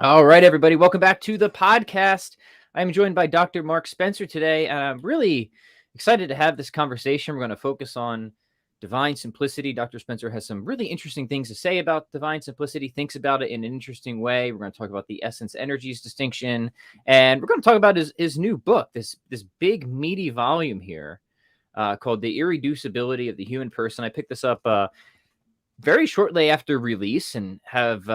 All right, everybody. Welcome back to the podcast. I'm joined by Dr. Mark Spencer today, and I'm really excited to have this conversation. We're going to focus on divine simplicity. Dr. Spencer has some really interesting things to say about divine simplicity, thinks about it in an interesting way. We're going to talk about the essence energies distinction, and we're going to talk about his new book, this big, meaty volume here called The Irreducibility of the Human Person. I picked this up very shortly after release and have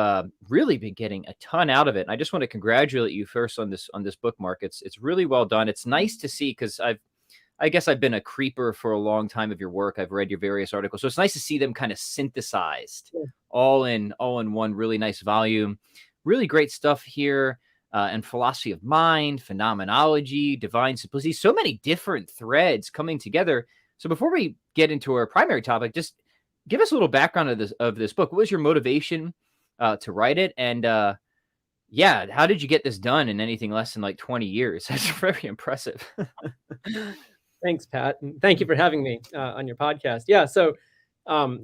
really been getting a ton out of it. And I just want to congratulate you first on this book, Mark. It's really well done. It's nice to see because I guess I've been a creeper for a long time of your work. I've read your various articles, so it's nice to see them kind of synthesized, all in one really nice volume. Really great stuff here. And philosophy of mind, phenomenology, divine simplicity, so many different threads coming together. So before we get into our primary topic, just give us a little background of this book. What was your motivation to write it? And how did you get this done in anything less than like 20 years? That's very impressive. Thanks, Pat. And thank you for having me on your podcast. Yeah, so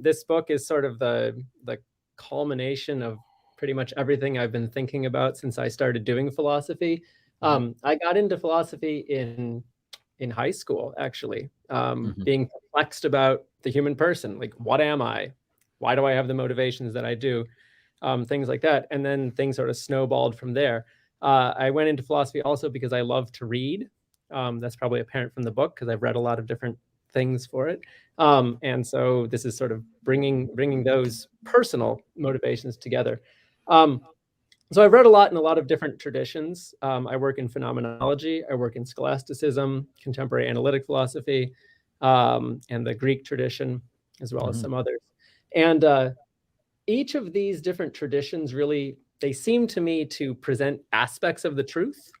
this book is sort of the culmination of pretty much everything I've been thinking about since I started doing philosophy. I got into philosophy in high school, actually, being perplexed about the human person. Like, what am I? Why do I have the motivations that I do? Things like that. And then things sort of snowballed from there. I went into philosophy also because I love to read. That's probably apparent from the book because I've read a lot of different things for it. And so this is sort of bringing those personal motivations together. So I've read a lot in a lot of different traditions. I work in phenomenology. I work in scholasticism, contemporary analytic philosophy, and the Greek tradition, as well as some others. And each of these different traditions really, they seem to me to present aspects of the truth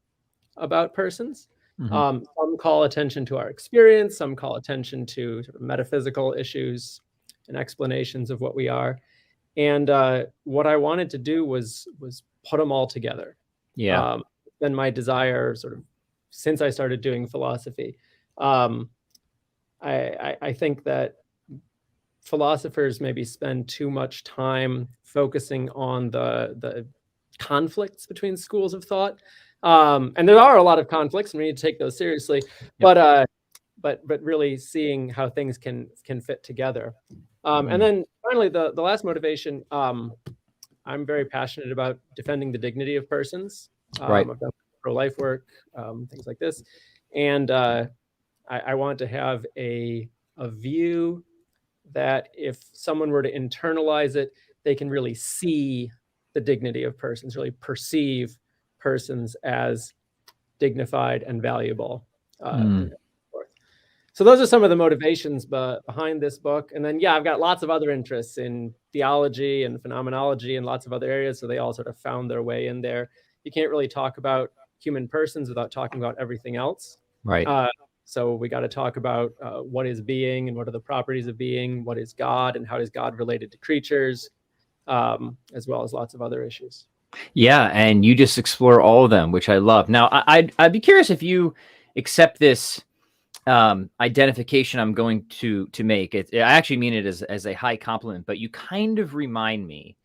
about persons. Some call attention to our experience. Some call attention to sort of metaphysical issues and explanations of what we are. And what I wanted to do was put them all together. Yeah. Then my desire, sort of, since I started doing philosophy, I think that philosophers maybe spend too much time focusing on the conflicts between schools of thought. And there are a lot of conflicts, and we need to take those seriously. Yep. But really seeing how things can fit together. And then finally, the last motivation, I'm very passionate about defending the dignity of persons. Right. I've done pro-life work, things like this. And I want to have a view that if someone were to internalize it, they can really see the dignity of persons, really perceive persons as dignified and valuable. So those are some of the motivations behind this book. And then, I've got lots of other interests in theology and phenomenology and lots of other areas. So they all sort of found their way in there. You can't really talk about human persons without talking about everything else. Right. So we got to talk about what is being and what are the properties of being, what is God and how is God related to creatures, as well as lots of other issues. Yeah, and you just explore all of them, which I love. Now, I'd be curious if you accept this identification I'm going to make. I actually mean it as a high compliment, but you kind of remind me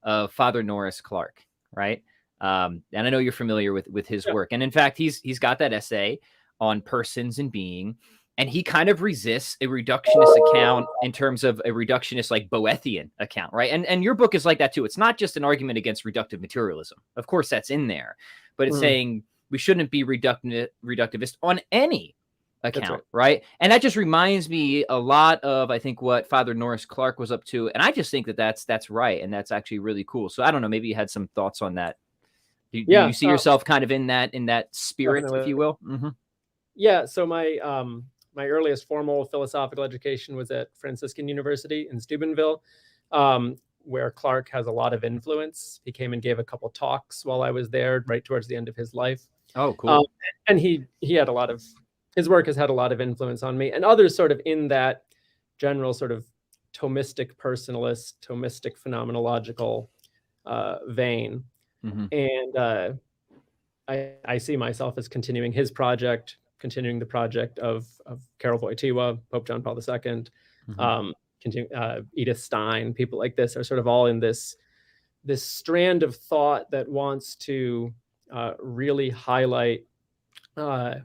of Father Norris Clark, right? And I know you're familiar with his work. And in fact, he's got that essay on persons and being, and he kind of resists a reductionist account in terms of a reductionist like Boethian account, right? And your book is like that too. It's not just an argument against reductive materialism. Of course, that's in there, but it's saying we shouldn't be reductivist on any account, right? And that just reminds me a lot of, I think, what Father Norris Clark was up to. And I just think that that's right. And that's actually really cool. So I don't know, maybe you had some thoughts on that. Do you see yourself kind of in that spirit, definitely, if you will? Yeah. So my earliest formal philosophical education was at Franciscan University in Steubenville, where Clark has a lot of influence. He came and gave a couple talks while I was there, right towards the end of his life. Oh, cool. And he had a lot of, his work has had a lot of influence on me, and others sort of in that general sort of Thomistic personalist, Thomistic phenomenological vein. And I see myself as continuing his project, continuing the project of Karol Wojtyła, Pope John Paul II, Edith Stein. People like this are sort of all in this this strand of thought that wants to really highlight that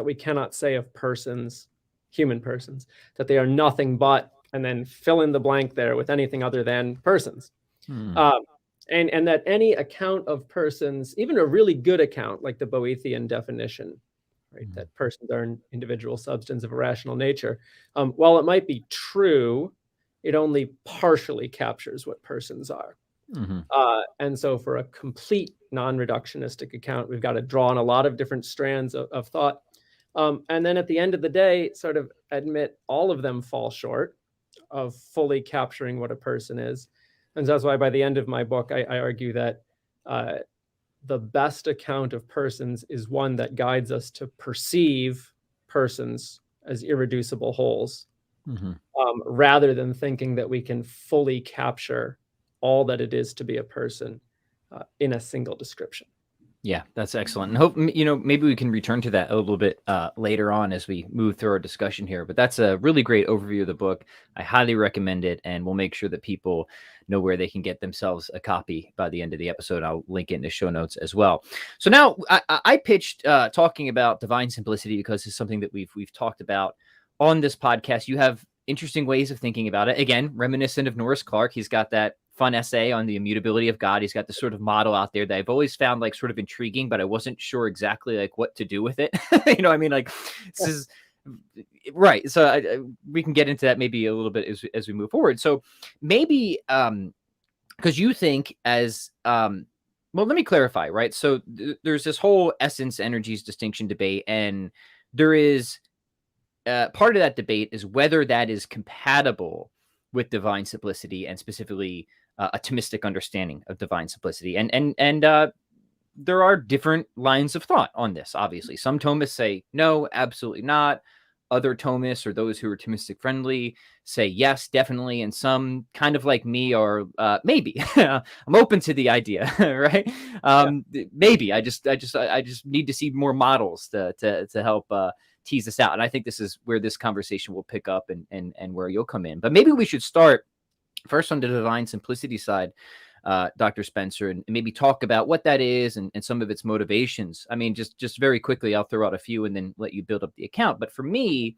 we cannot say of persons, human persons, that they are nothing but, and then fill in the blank there with anything other than persons. And that any account of persons, even a really good account like the Boethian definition, right, that persons are an individual substance of a rational nature, while it might be true, it only partially captures what persons are. And so for a complete non-reductionistic account, we've got to draw on a lot of different strands of thought. And then at the end of the day, sort of admit all of them fall short of fully capturing what a person is. And so that's why by the end of my book, I argue that the best account of persons is one that guides us to perceive persons as irreducible wholes, rather than thinking that we can fully capture all that it is to be a person in a single description. Yeah, that's excellent. And hope, maybe we can return to that a little bit later on as we move through our discussion here. But that's a really great overview of the book. I highly recommend it, and we'll make sure that people know where they can get themselves a copy by the end of the episode. I'll link it in the show notes as well. So now I pitched talking about divine simplicity because it's something that we've talked about on this podcast. You have interesting ways of thinking about it. Again, reminiscent of Norris Clark. He's got that fun essay on the immutability of God. He's got this sort of model out there that I've always found like sort of intriguing, but I wasn't sure exactly like what to do with it. Like this is right. So we can get into that maybe a little bit as we move forward. So maybe because you think as well, let me clarify, right? So there's this whole essence energies distinction debate, and there is part of that debate is whether that is compatible with divine simplicity, and specifically a Thomistic understanding of divine simplicity. And there are different lines of thought on this, obviously. Some Thomists say, no, absolutely not. Other Thomists, or those who are Thomistic friendly, say yes, definitely. And some, kind of like me, are maybe. I'm open to the idea, right? Maybe. I just need to see more models to help tease this out. And I think this is where this conversation will pick up and where you'll come in. But maybe we should start first on the divine simplicity side, Dr. Spencer, and maybe talk about what that is and some of its motivations. I mean, just very quickly, I'll throw out a few and then let you build up the account. But for me,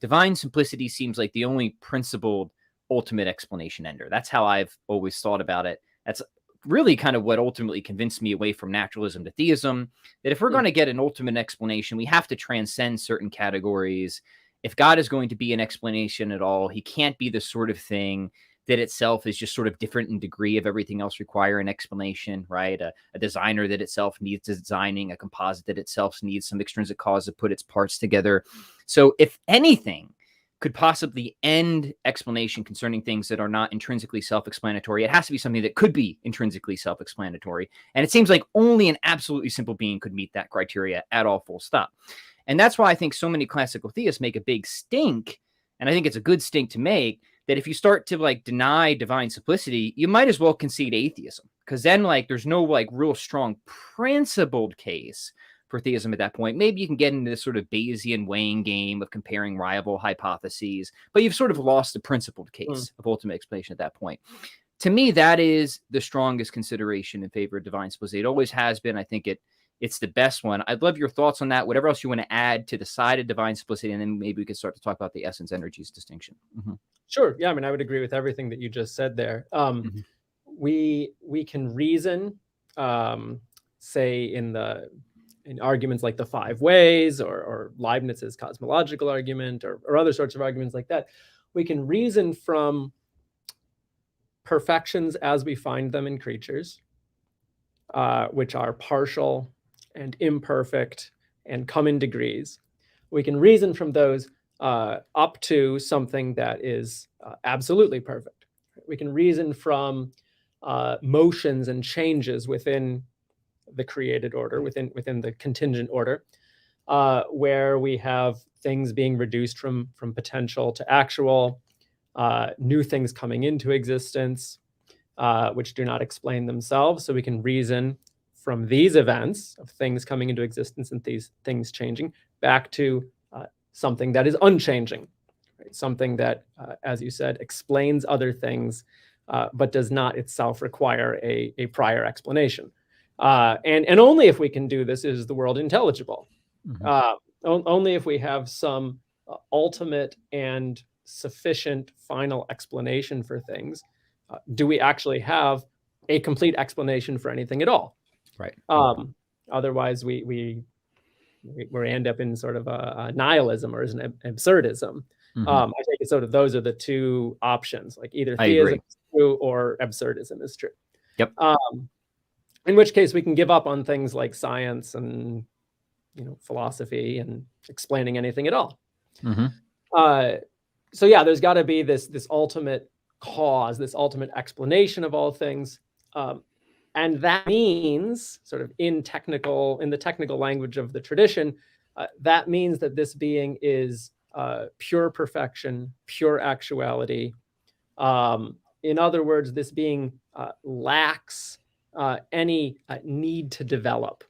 divine simplicity seems like the only principled ultimate explanation ender. That's how I've always thought about it. That's really kind of what ultimately convinced me away from naturalism to theism, that if we're going to get an ultimate explanation, we have to transcend certain categories. If God is going to be an explanation at all, he can't be the sort of thing that itself is just sort of different in degree of everything else require an explanation, right? A designer that itself needs designing, a composite that itself needs some extrinsic cause to put its parts together. So if anything could possibly end explanation concerning things that are not intrinsically self-explanatory, it has to be something that could be intrinsically self-explanatory. And it seems like only an absolutely simple being could meet that criteria at all, full stop. And that's why I think so many classical theists make a big stink, and I think it's a good stink to make, that if you start to like deny divine simplicity, you might as well concede atheism, because then like there's no like real strong principled case for theism at that point. Maybe you can get into this sort of Bayesian weighing game of comparing rival hypotheses, but you've sort of lost the principled case of ultimate explanation at that point. To me, that is the strongest consideration in favor of divine simplicity. It always has been. I think it's the best one. I'd love your thoughts on that. Whatever else you want to add to the side of divine simplicity, and then maybe we could start to talk about the essence energies distinction. Sure. Yeah. I mean, I would agree with everything that you just said there. We can reason, say in arguments like the five ways, or Leibniz's cosmological argument, or other sorts of arguments like that. We can reason from perfections as we find them in creatures, which are partial and imperfect and come in degrees. We can reason from those up to something that is absolutely perfect. We can reason from motions and changes within the created order, within the contingent order, where we have things being reduced from potential to actual, new things coming into existence, which do not explain themselves. So we can reason from these events of things coming into existence and these things changing back to something that is unchanging, right? Something that, as you said, explains other things but does not itself require a prior explanation. And only if we can do this is the world intelligible. Only if we have some ultimate and sufficient final explanation for things do we actually have a complete explanation for anything at all. Right. Otherwise, we end up in sort of a nihilism or an absurdism. I take it sort of those are the two options, like either theism is true or absurdism is true. Yep. In which case we can give up on things like science and philosophy and explaining anything at all. So yeah, there's got to be this ultimate cause, this ultimate explanation of all things. And that means, sort of in the technical language of the tradition, that means that this being is pure perfection, pure actuality. In other words, this being lacks any need to develop.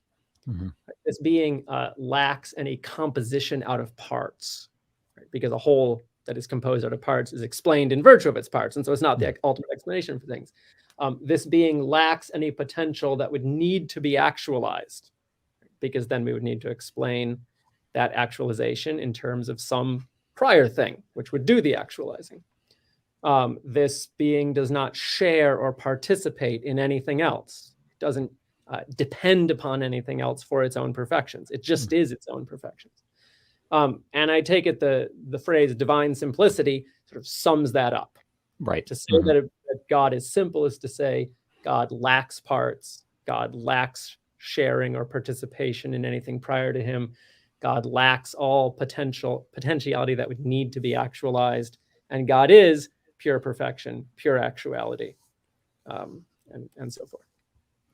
This being lacks any composition out of parts, right? Because a whole that is composed out of parts is explained in virtue of its parts. And so it's not the ultimate explanation for things. This being lacks any potential that would need to be actualized, because then we would need to explain that actualization in terms of some prior thing, which would do the actualizing. This being does not share or participate in anything else. It doesn't depend upon anything else for its own perfections. It just is its own perfections. And I take it the phrase divine simplicity sort of sums that up. Right. To say that God is simple is to say God lacks parts, God lacks sharing or participation in anything prior to him, God lacks all potentiality that would need to be actualized, and God is pure perfection, pure actuality, and so forth.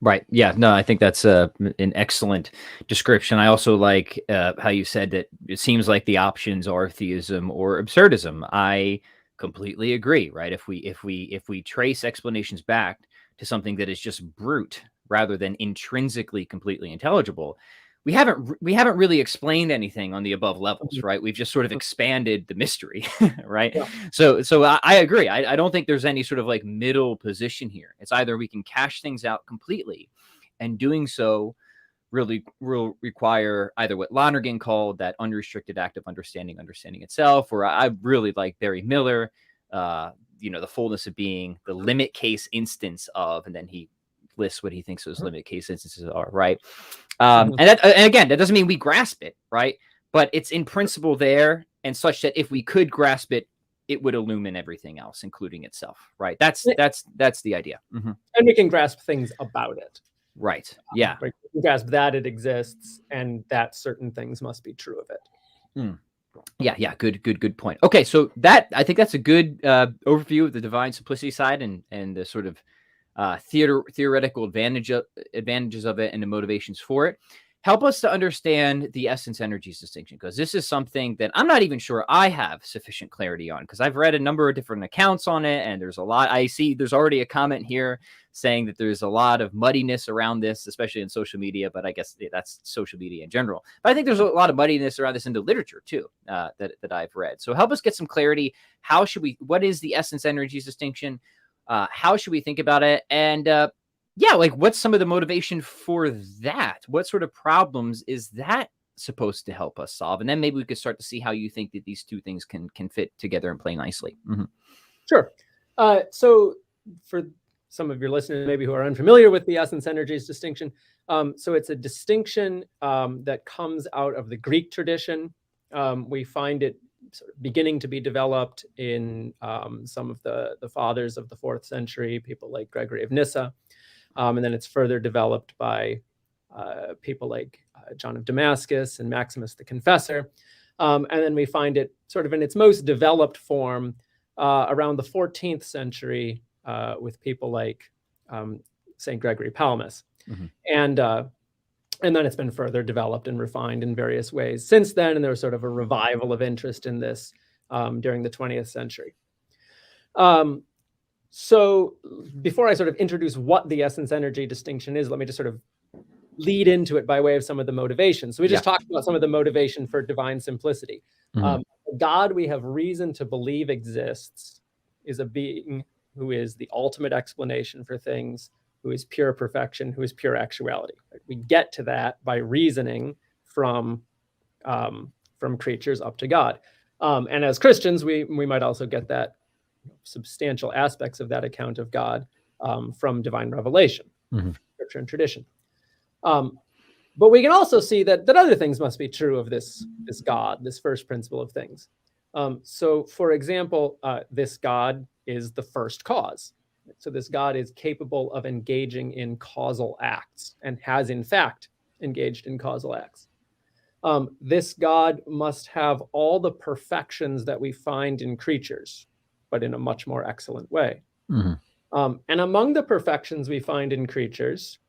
Right. Yeah. No, I think that's an excellent description. I also like how you said that it seems like the options are theism or absurdism. I completely agree. Right. If we trace explanations back to something that is just brute rather than intrinsically completely intelligible, we haven't really explained anything on the above levels, right? We've just sort of expanded the mystery, right? Yeah. So I agree. I don't think there's any sort of like middle position here. It's either we can cash things out completely, and doing so really will require either what Lonergan called that unrestricted act of understanding itself, or I really like Barry Miller, the fullness of being, the limit case instance of, and then he lists what he thinks those limit case instances are, right? And again, that doesn't mean we grasp it, right? But it's in principle there, and such that if we could grasp it, it would illumine everything else, including itself, right? That's the idea. And we can grasp things about it, right? Yeah, we can grasp that it exists and that certain things must be true of it. Yeah. Good point. Okay, so I think that's a good overview of the divine simplicity side and the sort of theoretical advantages of it and the motivations for it. Help us to understand the essence energies distinction, because this is something that I'm not even sure I have sufficient clarity on, because I've read a number of different accounts on it, and there's a lot. I see there's already a comment here saying that there's a lot of muddiness around this, especially in social media, but I guess that's social media in general. But I think there's a lot of muddiness around this in the literature too, that I've read. So help us get some clarity. What is the essence energies distinction? How should we think about it? And what's some of the motivation for that? What sort of problems is that supposed to help us solve? And then maybe we could start to see how you think that these two things can fit together and play nicely. Sure. So for some of your listeners maybe who are unfamiliar with the essence energies distinction, so it's a distinction that comes out of the Greek tradition. We find it sort of beginning to be developed in some of the fathers of the 4th century, people like Gregory of Nyssa. And then it's further developed by people like John of Damascus and Maximus the Confessor. And then we find it sort of in its most developed form around the 14th century with people like St. Gregory Palamas. And then it's been further developed and refined in various ways since then. And there was sort of a revival of interest in this during the 20th century. So before I sort of introduce what the essence energy distinction is, let me just sort of lead into it by way of some of the motivations. So we just talked about some of the motivation for divine simplicity. God we have reason to believe exists is a being who is the ultimate explanation for things, who is pure perfection, who is pure actuality. We get to that by reasoning from creatures up to God. And as Christians, we might also get that substantial aspects of that account of God from divine revelation, scripture and tradition. But we can also see that other things must be true of this God, this first principle of things. So, for example, this God is the first cause. So this God is capable of engaging in causal acts and has, in fact, engaged in causal acts. This God must have all the perfections that we find in creatures, but in a much more excellent way. And among the perfections we find in creatures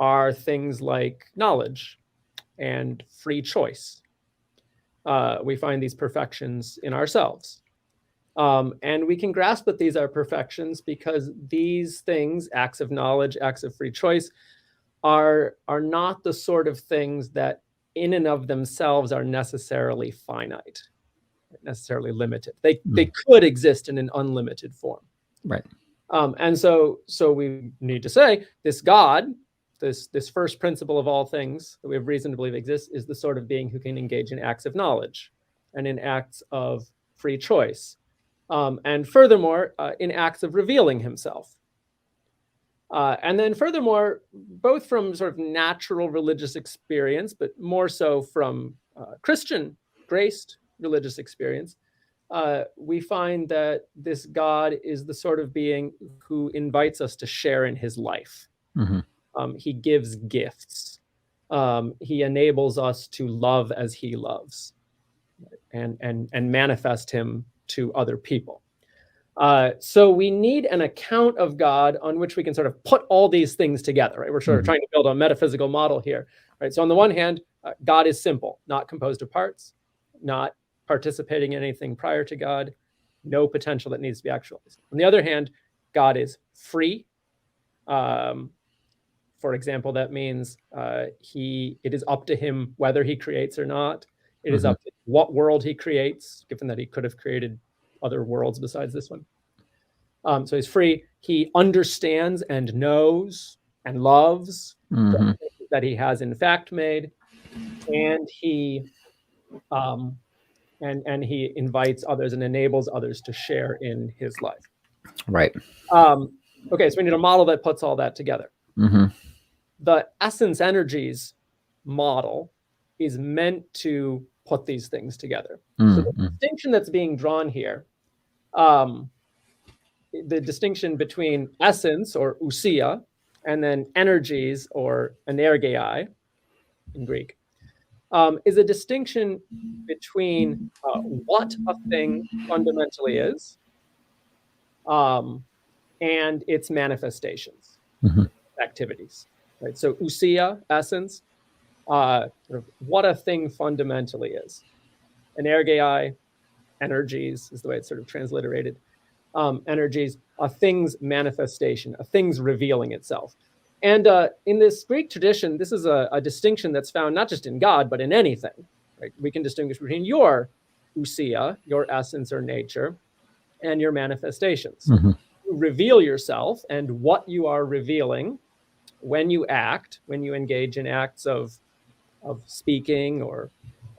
are things like knowledge and free choice. We find these perfections in ourselves. And we can grasp that these are perfections because these things, acts of knowledge, acts of free choice, are not the sort of things that in and of themselves are necessarily finite, necessarily limited. They could exist in an unlimited form. Right. And so we need to say this God, this first principle of all things that we have reason to believe exists, is the sort of being who can engage in acts of knowledge and in acts of free choice. And furthermore, in acts of revealing himself. And then furthermore, both from sort of natural religious experience, but more so from Christian graced religious experience, we find that this God is the sort of being who invites us to share in his life. He gives gifts. He enables us to love as he loves and manifest him to other people. So we need an account of God on which we can sort of put all these things together, right? We're sort of trying to build a metaphysical model here, right? So on the one hand, God is simple, not composed of parts, not participating in anything prior to God, no potential that needs to be actualized. On the other hand, God is free. For example, that means it is up to him whether he creates or not. It is up to what world he creates, given that he could have created other worlds besides this one. So he's free. He understands and knows and loves that he has in fact made, and he he invites others and enables others to share in his life. Right. Okay, so we need a model that puts all that together. The essence energies model is meant to put these things together. So the distinction that's being drawn here, the distinction between essence or ousia and then energies or energeiai in Greek, is a distinction between what a thing fundamentally is and its manifestations, activities. Right? So ousia, essence, sort of what a thing fundamentally is. Energeiai, energies is the way it's sort of transliterated. Energies, a thing's manifestation, a thing's revealing itself. And in this Greek tradition, this is a distinction that's found not just in God, but in anything. Right? We can distinguish between your ousia, your essence or nature, and your manifestations. You reveal yourself and what you are revealing when you act, when you engage in acts of speaking or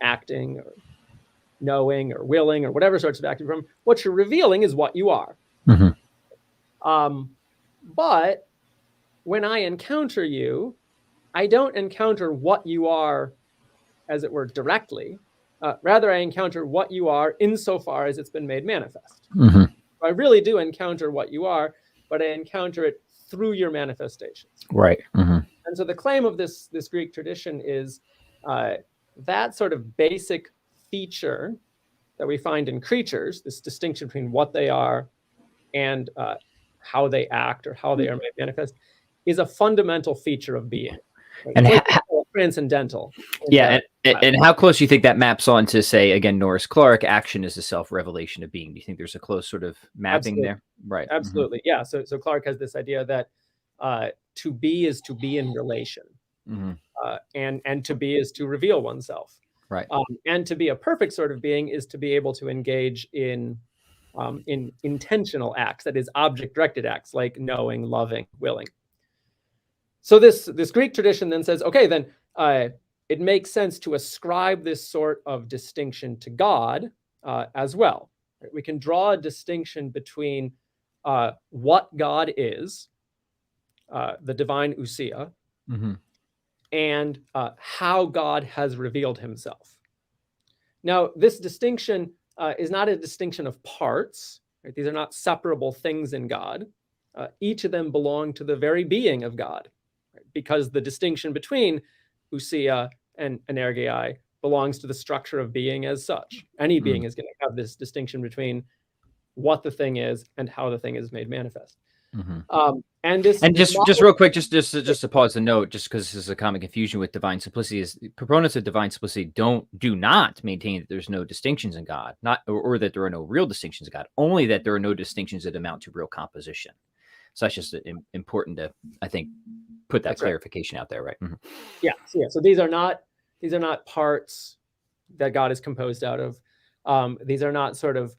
acting or knowing or willing or whatever sorts of acting from, what you're revealing is what you are. But when I encounter you, I don't encounter what you are, as it were, directly. Rather, I encounter what you are insofar as it's been made manifest. I really do encounter what you are, but I encounter it through your manifestations. Right. And so the claim of this Greek tradition is that sort of basic feature that we find in creatures, this distinction between what they are and how they act or how they are made manifest, is a fundamental feature of being. Right? And transcendental. Yeah, and how close do you think that maps on to, say, again, Norris Clarke, action is a self-revelation of being? Do you think there's a close sort of mapping there? Right. Absolutely. Yeah. So Clarke has this idea that to be is to be in relation, and to be is to reveal oneself. Right. And to be a perfect sort of being is to be able to engage in in intentional acts, that is, object-directed acts like knowing, loving, willing. So this Greek tradition then says, okay, then it makes sense to ascribe this sort of distinction to God as well. Right? We can draw a distinction between what God is, the divine ousia, and how God has revealed himself. Now, this distinction is not a distinction of parts. Right? These are not separable things in God. Each of them belong to the very being of God, right? Because the distinction between ousia and energei belongs to the structure of being as such. Any being is going to have this distinction between what the thing is and how the thing is made manifest. And just real quick, just to pause the note, just because this is a common confusion with divine simplicity, is proponents of divine simplicity do not maintain that there's no distinctions in God, or that there are no real distinctions in God, only that there are no distinctions that amount to real composition. So that's just important to, I think, put that clarification out there, right? Yeah. So these are not parts that God is composed out of. These are not sort of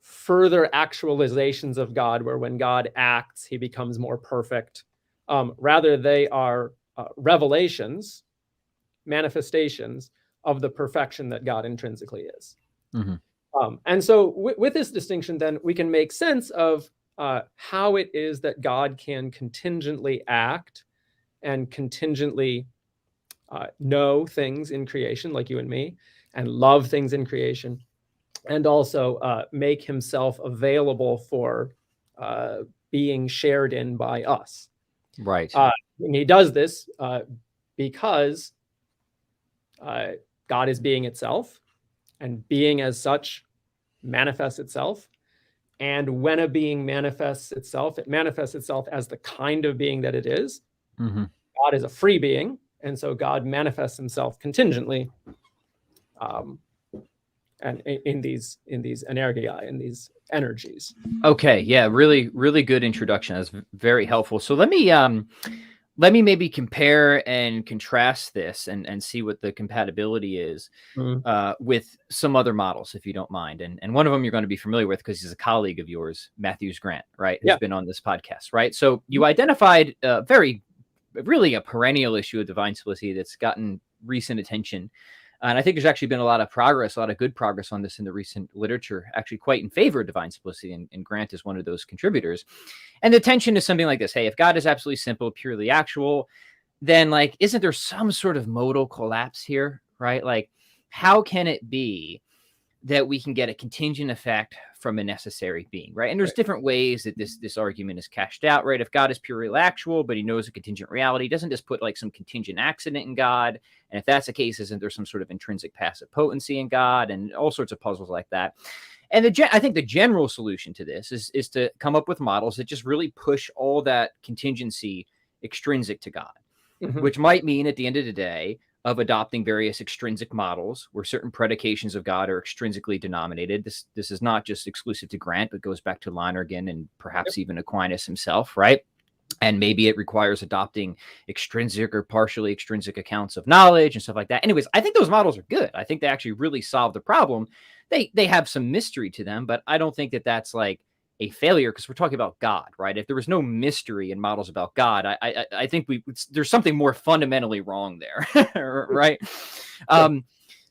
further actualizations of God, where when God acts, he becomes more perfect. Rather, they are revelations, manifestations of the perfection that God intrinsically is. And so with this distinction, then we can make sense of how it is that God can contingently act and contingently know things in creation, like you and me, and love things in creation, and also make himself available for being shared in by us. Right. And he does this because God is being itself, and being as such manifests itself. And when a being manifests itself, it manifests itself as the kind of being that it is. God is a free being, and so God manifests himself contingently, and in these energei, in these energies. Okay, yeah, really, really good introduction. That's very helpful. So let me maybe compare and contrast this and see what the compatibility is with some other models, if you don't mind. And one of them you're going to be familiar with because he's a colleague of yours, Matthews Grant, right? Who's been on this podcast, right? So you identified really a perennial issue of divine simplicity that's gotten recent attention. And I think there's actually been a lot of good progress on this in the recent literature, actually quite in favor of divine simplicity. And Grant is one of those contributors. And the tension is something like this. Hey, if God is absolutely simple, purely actual, then isn't there some sort of modal collapse here, right? Like, how can it be that we can get a contingent effect from a necessary being, right? And there's different ways that this argument is cashed out, right? If God is purely actual, but he knows a contingent reality, he doesn't just put some contingent accident in God. And if that's the case, isn't there some sort of intrinsic passive potency in God, and all sorts of puzzles like that? And I think the general solution to this is to come up with models that just really push all that contingency extrinsic to God, which might mean at the end of the day of adopting various extrinsic models where certain predications of God are extrinsically denominated. This is not just exclusive to Grant, but goes back to Lonergan and perhaps even Aquinas himself, right? And maybe it requires adopting extrinsic or partially extrinsic accounts of knowledge and stuff like that. Anyways, I think those models are good. I think they actually really solve the problem. They have some mystery to them, but I don't think that that's a failure, because we're talking about God, right? If there was no mystery in models about God, I think there's something more fundamentally wrong there, right?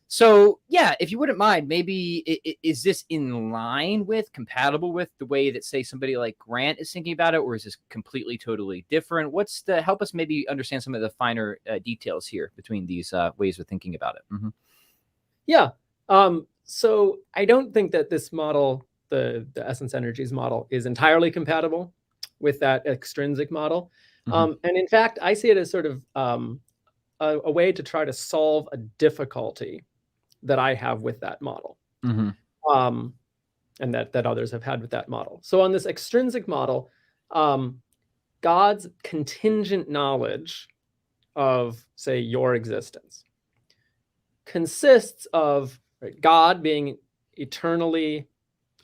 So yeah, if you wouldn't mind, maybe is this in line with, compatible with the way that, say, somebody like Grant is thinking about it, or is this completely, totally different? Help us maybe understand some of the finer details here between these ways of thinking about it. Yeah. So I don't think that this model, the essence energies model, is entirely compatible with that extrinsic model. And in fact, I see it as sort of a way to try to solve a difficulty that I have with that model, and that others have had with that model. So on this extrinsic model, God's contingent knowledge of, say, your existence consists of God being eternally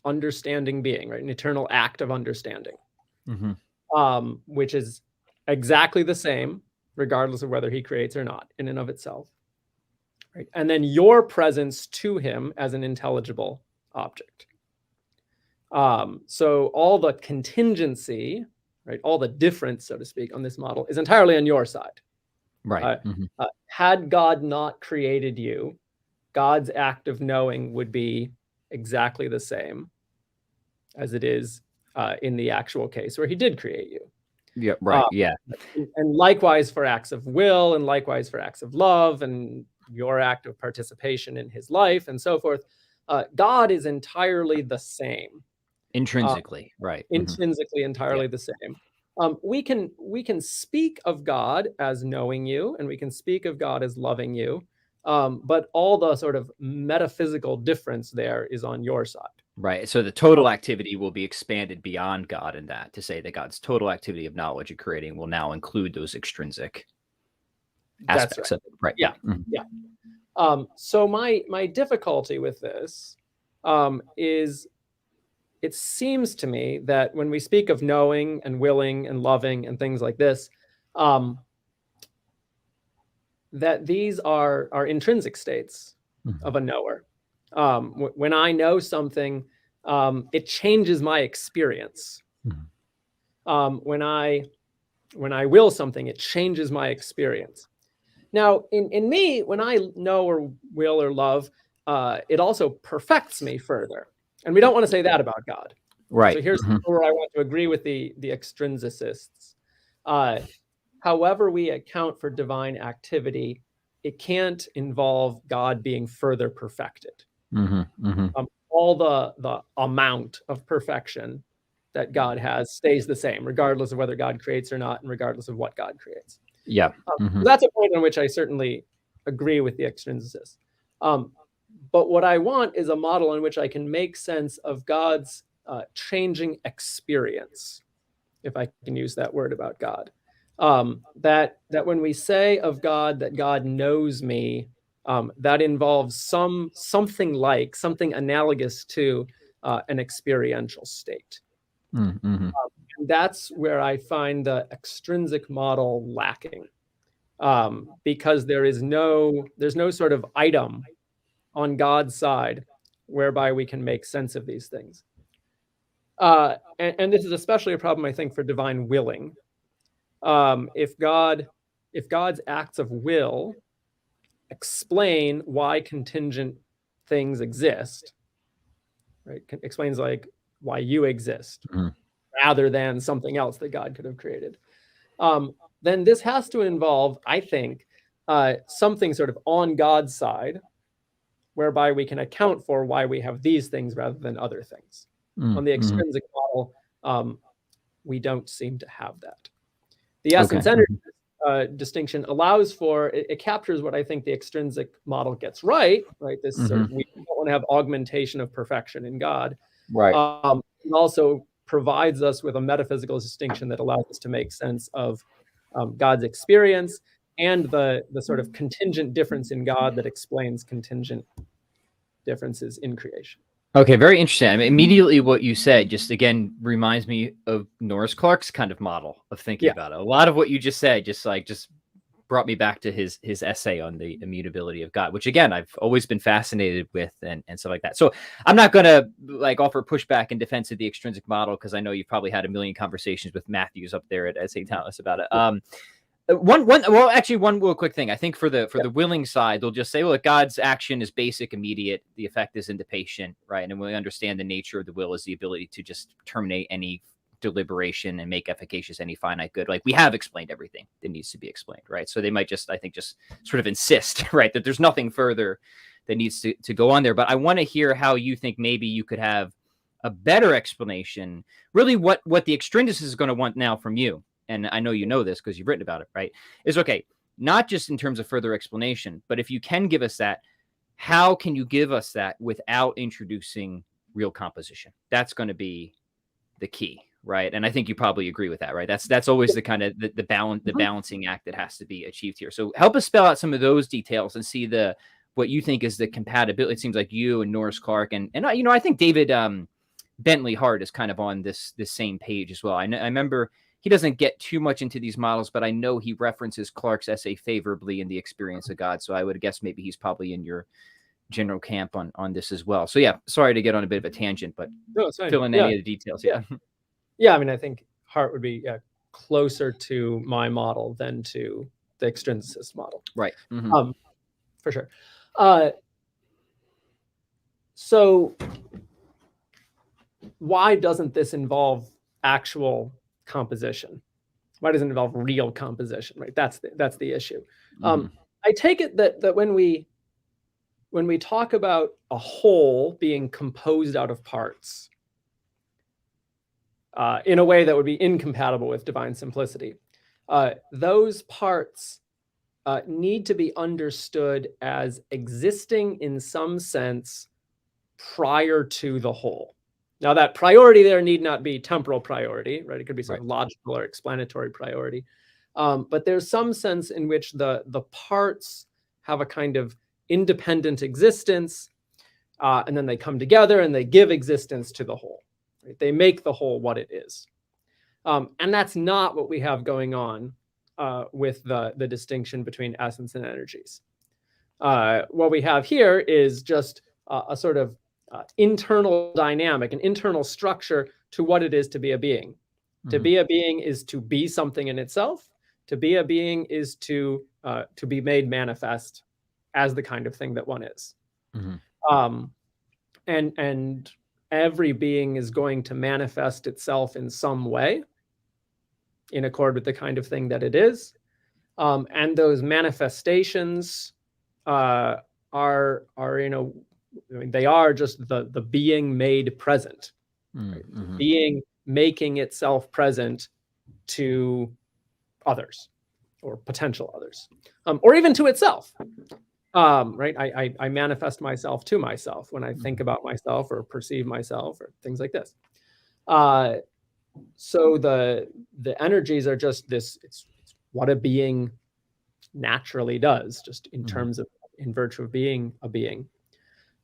understanding being, right? An eternal act of understanding, which is exactly the same regardless of whether he creates or not in and of itself. Right? And then your presence to him as an intelligible object. So all the contingency, right, all the difference, so to speak, on this model is entirely on your side. Right. Had God not created you, God's act of knowing would be exactly the same as it is in the actual case where he did create you. Yeah. Right. Yeah. And likewise for acts of will, and likewise for acts of love, and your act of participation in his life, and so forth. God is entirely the same. Intrinsically, right. Intrinsically entirely the same. We can speak of God as knowing you, and we can speak of God as loving you, but all the sort of metaphysical difference there is on your side. Right. So the total activity will be expanded beyond God in that, to say that God's total activity of knowledge and creating will now include those extrinsic aspects of it. Right. Yeah. Yeah. So my difficulty with this is, it seems to me that when we speak of knowing and willing and loving and things like this, that these are intrinsic states of a knower. When I know something, it changes my experience. When I will something, it changes my experience. Now, in me, when I know or will or love, it also perfects me further. And we don't want to say that about God. Right. So here's where I want to agree with the extrinsicists. However we account for divine activity, it can't involve God being further perfected. All the amount of perfection that God has stays the same, regardless of whether God creates or not, and regardless of what God creates. Yeah. That's a point on which I certainly agree with the extrinsicists. But what I want is a model in which I can make sense of God's changing experience, if I can use that word about God. That when we say of God that God knows me, that involves something analogous to an experiential state. And that's where I find the extrinsic model lacking, because there's no sort of item on God's side whereby we can make sense of these things. And this is especially a problem, I think, for divine willing. If God's acts of will explain why contingent things exist, right? Explains like why you exist, rather than something else that God could have created. Then this has to involve, I think, something sort of on God's side, whereby we can account for why we have these things rather than other things. On the extrinsic model, we don't seem to have that. The essence energy distinction allows for, it captures what I think the extrinsic model gets right? This sort of, we don't want to have augmentation of perfection in God. Right. It also provides us with a metaphysical distinction that allows us to make sense of God's experience and the sort of contingent difference in God that explains contingent differences in creation. Okay, very interesting. I mean, immediately what you said just again reminds me of Norris Clarke's kind of model of thinking about it. A lot of what you just said just brought me back to his essay on the immutability of God, which again I've always been fascinated with and stuff like that. So I'm not going to offer pushback in defense of the extrinsic model, because I know you've probably had a million conversations with Matthews up there at St. Thomas about it. One real quick thing. I think for the willing side, they'll just say, well, God's action is basic, immediate. The effect is independent, right? And we understand the nature of the will is the ability to just terminate any deliberation and make efficacious any finite good. Like, we have explained everything that needs to be explained, right? So they might just sort of insist, right, that there's nothing further that needs to go on there. But I want to hear how you think maybe you could have a better explanation, really what the extrinsic is going to want now from you. And I know you know this because you've written about it, right? Is okay, not just in terms of further explanation, but if you can give us that, how can you give us that without introducing real composition? That's going to be the key, right? And I think you probably agree with that, right? That's always the kind of the balancing act that has to be achieved here. So help us spell out some of those details and see what you think is the compatibility. It seems like you and Norris Clarke and I think David Bentley Hart is kind of on this same page as well. I remember. He doesn't get too much into these models, but I know he references Clarke's essay favorably in The Experience of God. So I would guess maybe he's probably in your general camp on this as well. So yeah, sorry to get on a bit of a tangent, but No, it's fine. fill in any of the details. Yeah. Yeah, I mean, I think Hart would be closer to my model than to the extrinsicist model. Right. For sure. So why doesn't this involve actual composition? Why doesn't it involve real composition? Right. That's the issue. I take it that when we talk about a whole being composed out of parts in a way that would be incompatible with divine simplicity, those parts need to be understood as existing in some sense prior to the whole. Now, that priority there need not be temporal priority, right? It could be sort of logical or explanatory priority. But there's some sense in which the parts have a kind of independent existence, and then they come together and they give existence to the whole. Right? They make the whole what it is. And that's not what we have going on with the distinction between essence and energies. What we have here is just a sort of internal dynamic, an internal structure to what it is to be a being. To be a being is to be something in itself. To be a being is to be made manifest as the kind of thing that one is. And every being is going to manifest itself in some way in accord with the kind of thing that it is. And those manifestations are I mean, they are just the being made present, right? Being making itself present to others or potential others, or even to itself. Right? I manifest myself to myself when I think about myself or perceive myself or things like this. So the energies are just this. It's what a being naturally does, just in terms of, in virtue of being a being.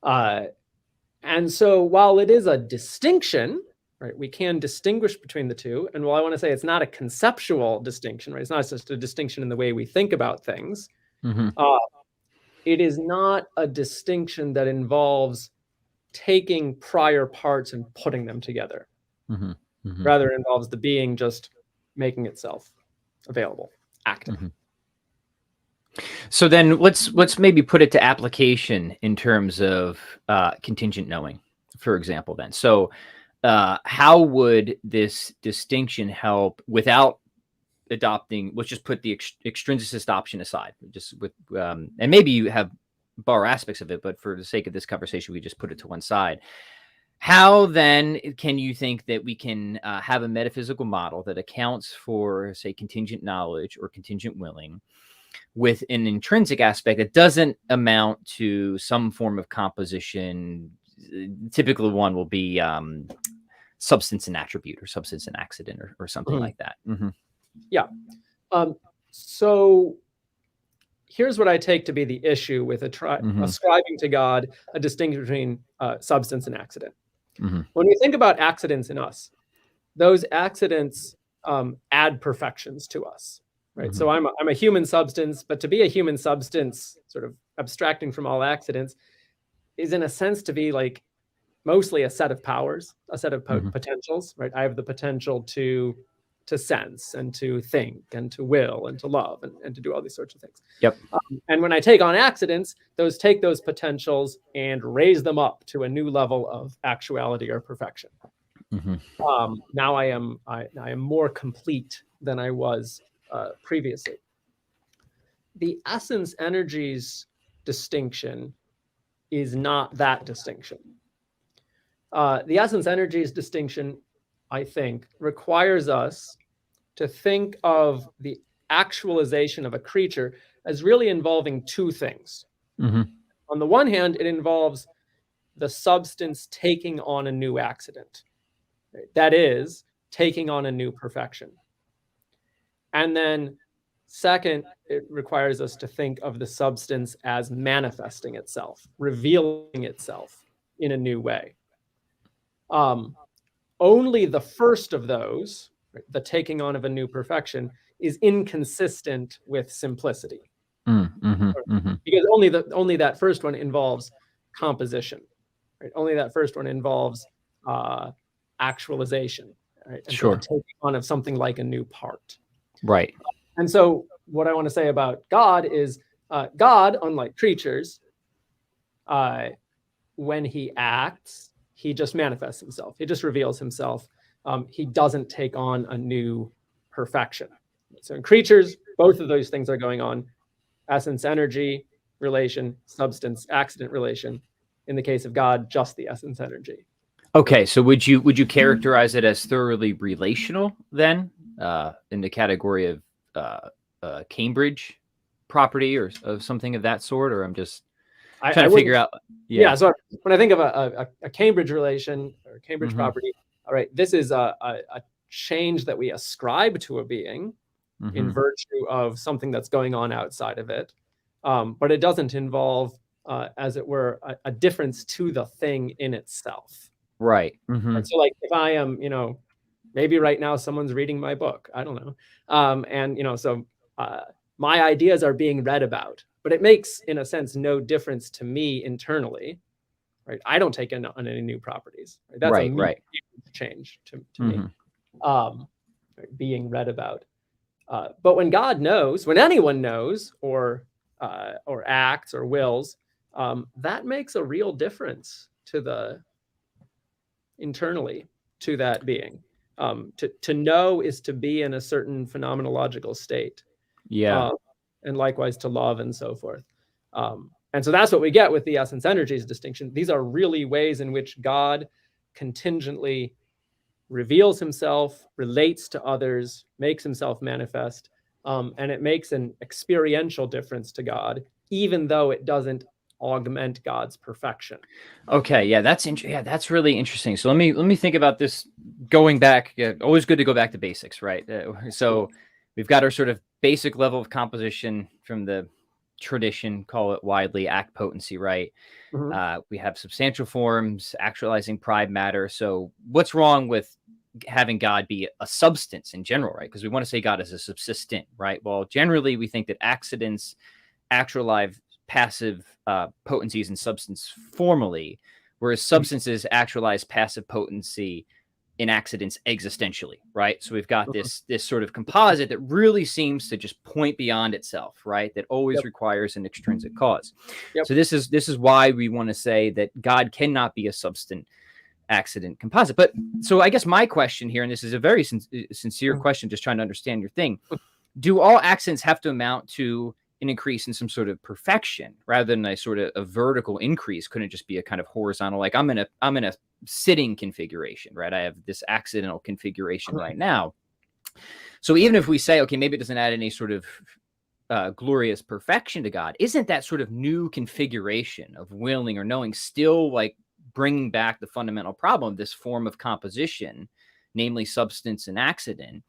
And so while it is a distinction, right, we can distinguish between the two. And while I want to say it's not a conceptual distinction, right, it's not just a distinction in the way we think about things. It is not a distinction that involves taking prior parts and putting them together. Rather, it involves the being just making itself available, acting. So then let's maybe put it to application in terms of contingent knowing, for example, then. So how would this distinction help without adopting, let's just put the extrinsicist option aside, just with, and maybe you have borrow aspects of it, but for the sake of this conversation, we just put it to one side. How then can you think that we can have a metaphysical model that accounts for, say, contingent knowledge or contingent willing with an intrinsic aspect that doesn't amount to some form of composition? Typically one will be substance and attribute or substance and accident or something like that. Yeah. So here's what I take to be the issue with ascribing to God a distinction between substance and accident. When we think about accidents in us, those accidents add perfections to us, right? So I'm a human substance, but to be a human substance, sort of abstracting from all accidents, is in a sense to be like mostly a set of powers, a set of potentials, right? I have the potential to sense and to think and to will and to love and to do all these sorts of things. And when I take on accidents, those take those potentials and raise them up to a new level of actuality or perfection. Now I am more complete than I was previously. The essence energies distinction is not that distinction. The essence energies distinction, I think, requires us to think of the actualization of a creature as really involving two things. On the one hand, it involves the substance taking on a new accident. Right? That is, taking on a new perfection. And then second, it requires us to think of the substance as manifesting itself, revealing itself in a new way. Only the first of those, right, the taking on of a new perfection, is inconsistent with simplicity. Because only that first one involves composition, right? Only that first one involves actualization, right? And so the taking on of something like a new part. Right. And so what I want to say about God is God, unlike creatures, when he acts, he just manifests himself. He just reveals himself. He doesn't take on a new perfection. So in creatures, both of those things are going on. Essence, energy relation, substance, accident relation. In the case of God, just the essence, energy. Okay, so would you characterize it as thoroughly relational then, in the category of Cambridge property or of something of that sort? Or I'm just trying to figure out. Yeah. So when I think of a Cambridge relation or Cambridge property, all right, this is a change that we ascribe to a being in virtue of something that's going on outside of it, but it doesn't involve, as it were, a difference to the thing in itself. Right. And so, like, if I am, maybe right now someone's reading my book, I don't know, and so my ideas are being read about, but it makes, in a sense, no difference to me internally, right? I don't take on any new properties. Right? That's a change to me, being read about. But when God knows, when anyone knows, or acts or wills, that makes a real difference to the internally to that being. To know is to be in a certain phenomenological state. Yeah. And likewise to love and so forth. And so that's what we get with the essence energies distinction. These are really ways in which God contingently reveals himself, relates to others, makes himself manifest, and it makes an experiential difference to God, even though it doesn't augment God's perfection. Okay, yeah, that's really interesting. So let me think about this. Going back, always good to go back to basics, right? So we've got our sort of basic level of composition from the tradition, call it widely act potency, right? We have substantial forms, actualizing prime matter. So what's wrong with having God be a substance in general, right? Because we want to say God is a subsistent, right? Well, generally we think that accidents actualize passive potencies and substance formally, whereas substances actualize passive potency in accidents existentially, right? So we've got this sort of composite that really seems to just point beyond itself, right? That always requires an extrinsic cause. So this is why we want to say that God cannot be a substant accident composite. But so I guess my question here, and this is a very sincere question, just trying to understand your thing. Do all accidents have to amount to an increase in some sort of perfection rather than a sort of a vertical increase? Couldn't it just be a kind of horizontal, like I'm in a sitting configuration, right? I have this accidental configuration right now. So even if we say, okay, maybe it doesn't add any sort of glorious perfection to God, isn't that sort of new configuration of willing or knowing still like bringing back the fundamental problem of this form of composition, namely substance and accident,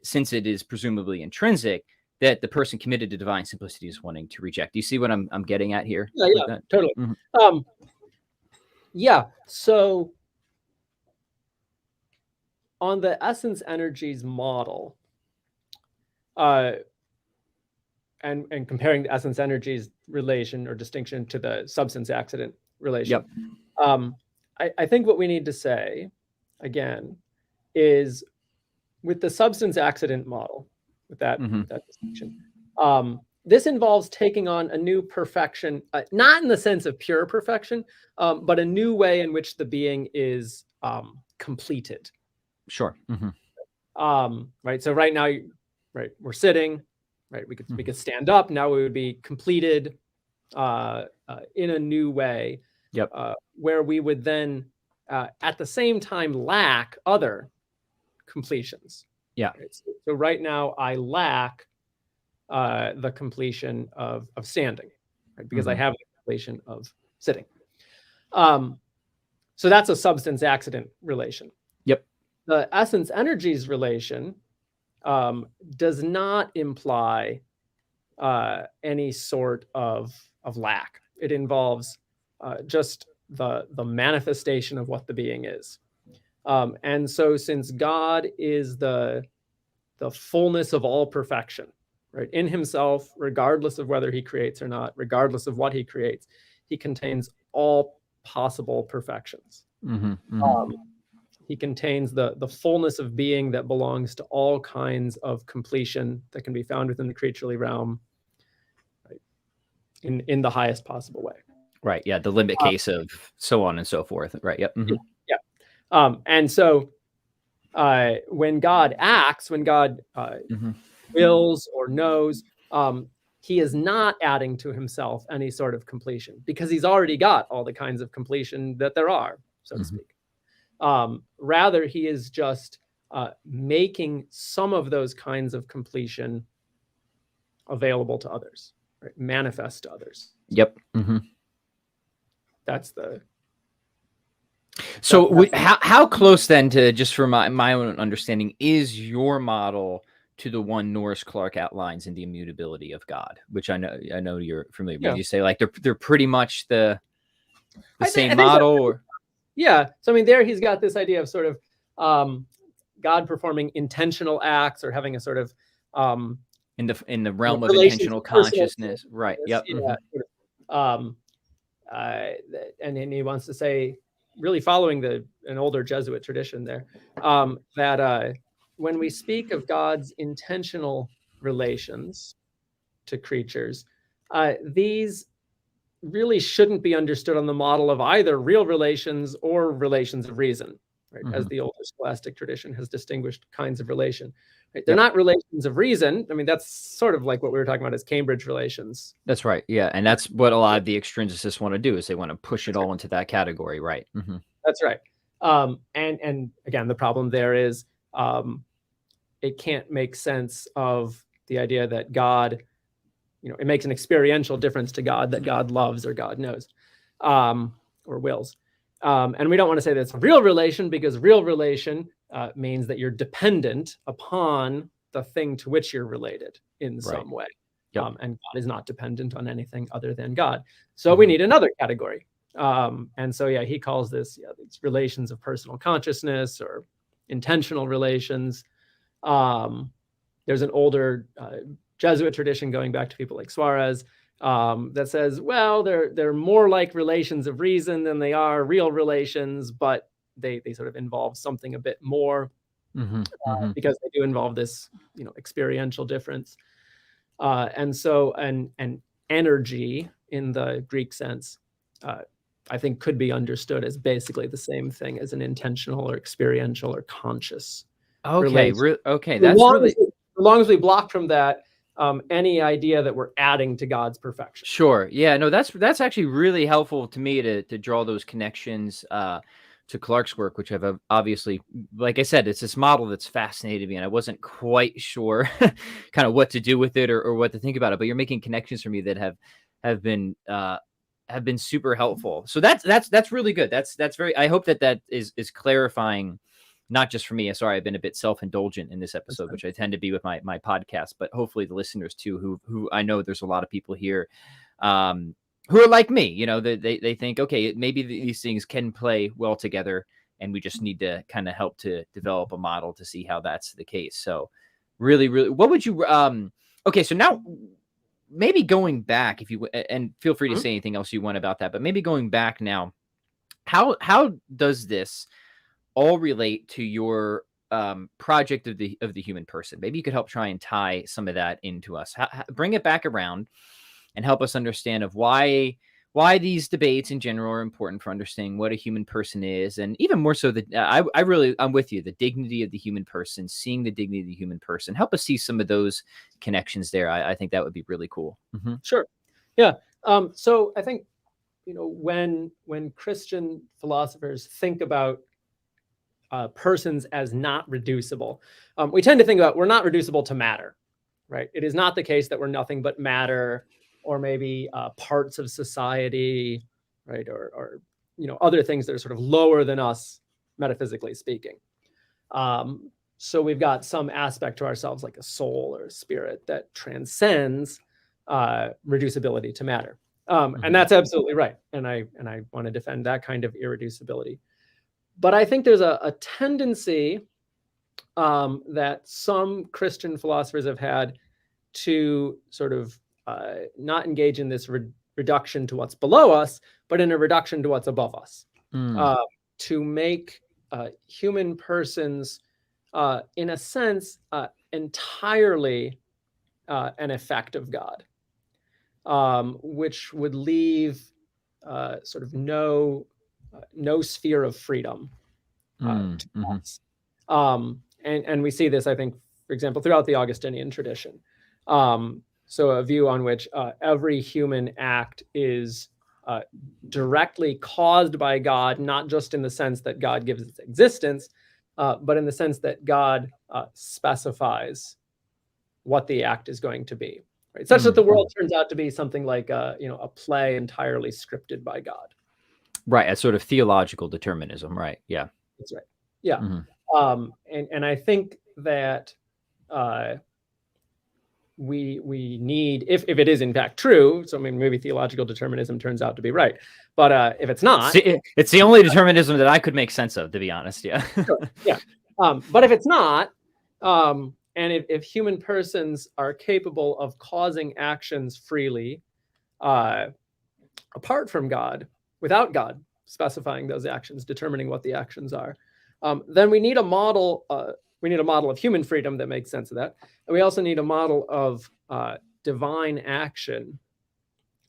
since it is presumably intrinsic, that the person committed to divine simplicity is wanting to reject? Do you see what I'm getting at here? Yeah, totally. Yeah. So on the essence energies model, and comparing the essence energies relation or distinction to the substance accident relation, I think what we need to say again is, with the substance accident model, with that distinction, this involves taking on a new perfection, not in the sense of pure perfection, but a new way in which the being is completed. Sure. Right. So right now, right, we're sitting. Right. We could stand up. Now we would be completed in a new way. Where we would then, at the same time, lack other completions. Right? So right now, I lack the completion of standing, right? Because I have the completion of sitting. So that's a substance accident relation. The essence energies relation does not imply any sort of lack. It involves just the manifestation of what the being is. And so since God is the fullness of all perfection, right, in himself, regardless of whether he creates or not, regardless of what he creates, he contains all possible perfections. He contains the fullness of being that belongs to all kinds of completion that can be found within the creaturely realm, right, in the highest possible way. Right. Yeah. The limit case of so on and so forth. Right. Yep. Yeah. And so when God acts, when God wills or knows, he is not adding to himself any sort of completion, because he's already got all the kinds of completion that there are, so to speak. Rather, he is just making some of those kinds of completion available to others, right? Manifest to others. Yep. That's the. So how close then to, just for my own understanding, is your model to the one Norris Clark outlines in The Immutability of God, which I know you're familiar with? Yeah. You say like they're pretty much the same I think model, so. or yeah. So I mean, there he's got this idea of sort of God performing intentional acts, or having a sort of in the realm of intentional consciousness, right? Yep. And then he wants to say, really following an older Jesuit tradition there, that when we speak of God's intentional relations to creatures, these really shouldn't be understood on the model of either real relations or relations of reason, right? As the older scholastic tradition has distinguished kinds of relation. Right? They're not relations of reason. I mean, that's sort of like what we were talking about as Cambridge relations. That's right. Yeah. And that's what a lot of the extrinsicists want to do, is they want to push it all into that category. Right. That's right. And again, the problem there is it can't make sense of the idea that God, it makes an experiential difference to God that God loves or God knows or wills. And we don't want to say that's a real relation, because real relation means that you're dependent upon the thing to which you're related in some way. And God is not dependent on anything other than God. So we need another category. And so, he calls this it's relations of personal consciousness or intentional relations. There's an older Jesuit tradition going back to people like Suarez that says, well, they're more like relations of reason than they are real relations, but they sort of involve something a bit more because they do involve this experiential difference. And so an energy in the Greek sense, I think, could be understood as basically the same thing as an intentional or experiential or conscious. Okay. Okay. That's really, as long as we block from that any idea that we're adding to God's perfection. Sure. Yeah. No, that's actually really helpful to me to draw those connections to Clark's work, which I've obviously, like I said, it's this model that's fascinated me, and I wasn't quite sure kind of what to do with it or what to think about it. But you're making connections for me that have been super helpful. So that's really good. That's very. I hope that is clarifying, not just for me. Sorry, I've been a bit self-indulgent in this episode, which I tend to be with my podcast, but hopefully the listeners too, who I know there's a lot of people here who are like me. They think, okay, maybe these things can play well together, and we just need to kind of help to develop a model to see how that's the case. So really, what would you, okay, so now maybe going back, if you, and feel free to say anything else you want about that, but maybe going back now, how does this all relate to your project of the human person? Maybe you could help try and tie some of that into us. Bring it back around and help us understand of why these debates in general are important for understanding what a human person is, and even more so that I'm with you, the dignity of the human person, seeing the dignity of the human person. Help us see some of those connections there. I think that would be really cool. Sure. Yeah. So I think when Christian philosophers think about persons as not reducible, we tend to think about we're not reducible to matter, right? It is not the case that we're nothing but matter, or maybe parts of society, right? Or other things that are sort of lower than us, metaphysically speaking. So we've got some aspect to ourselves, like a soul or a spirit, that transcends reducibility to matter. And that's absolutely right. And I want to defend that kind of irreducibility. But I think there's a tendency that some Christian philosophers have had to sort of not engage in this reduction to what's below us, but in a reduction to what's above us, to make human persons, in a sense, entirely an effect of God, which would leave sort of no sphere of freedom to us. And we see this, I think, for example, throughout the Augustinian tradition. So a view on which every human act is directly caused by God, not just in the sense that God gives its existence, but in the sense that God specifies what the act is going to be, right? Such that the world turns out to be something like a play entirely scripted by God. Right, a sort of theological determinism, right? Yeah, that's right. Yeah, and I think that we need, if it is in fact true, so I mean, maybe theological determinism turns out to be right, but if it's not, it's the only determinism that I could make sense of, to be honest. Yeah. Sure. Yeah. But if it's not, and if human persons are capable of causing actions freely, apart from God, without God specifying those actions, determining what the actions are, then we need a model. We need a model of human freedom that makes sense of that. And we also need a model of divine action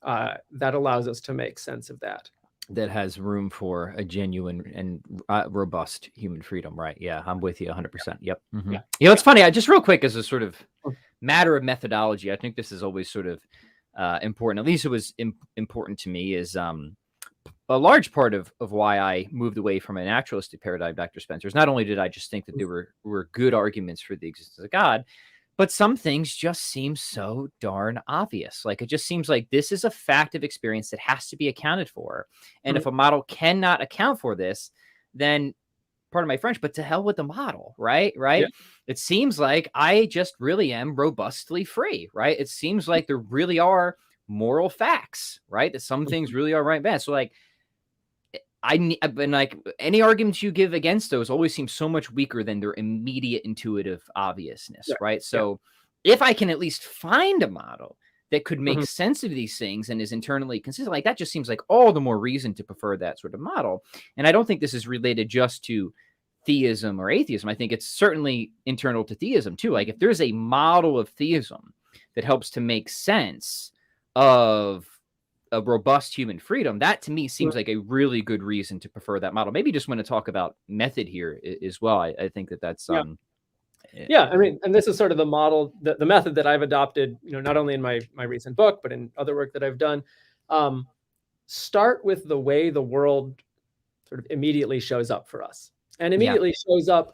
that allows us to make sense of that. That has room for a genuine and robust human freedom, right? Yeah, I'm with you 100%. Yep. Yeah. It's funny. Just real quick, as a sort of matter of methodology, I think this is always sort of important. At least it was important to me. Is a large part of why I moved away from a naturalistic paradigm, Dr. Spencer's. Not only did I just think that there were good arguments for the existence of God, but some things just seem so darn obvious. Like, it just seems like this is a fact of experience that has to be accounted for. And if a model cannot account for this, then, pardon my French, but to hell with the model, right? Right. Yeah. It seems like I just really am robustly free, right? It seems like there really are moral facts, right? That some things really are right and bad. So like, I've been like, any arguments you give against those always seem so much weaker than their immediate intuitive obviousness, right? So if I can at least find a model that could make sense of these things and is internally consistent, like that just seems like all the more reason to prefer that sort of model. And I don't think this is related just to theism or atheism. I think it's certainly internal to theism too. Like, if there's a model of theism that helps to make sense of a robust human freedom, that to me seems like a really good reason to prefer that model. Maybe just want to talk about method here as well. I think that's I mean, and this is sort of the model, the method that I've adopted, not only in my recent book, but in other work that I've done. Start with the way the world sort of immediately shows up for us, and immediately shows up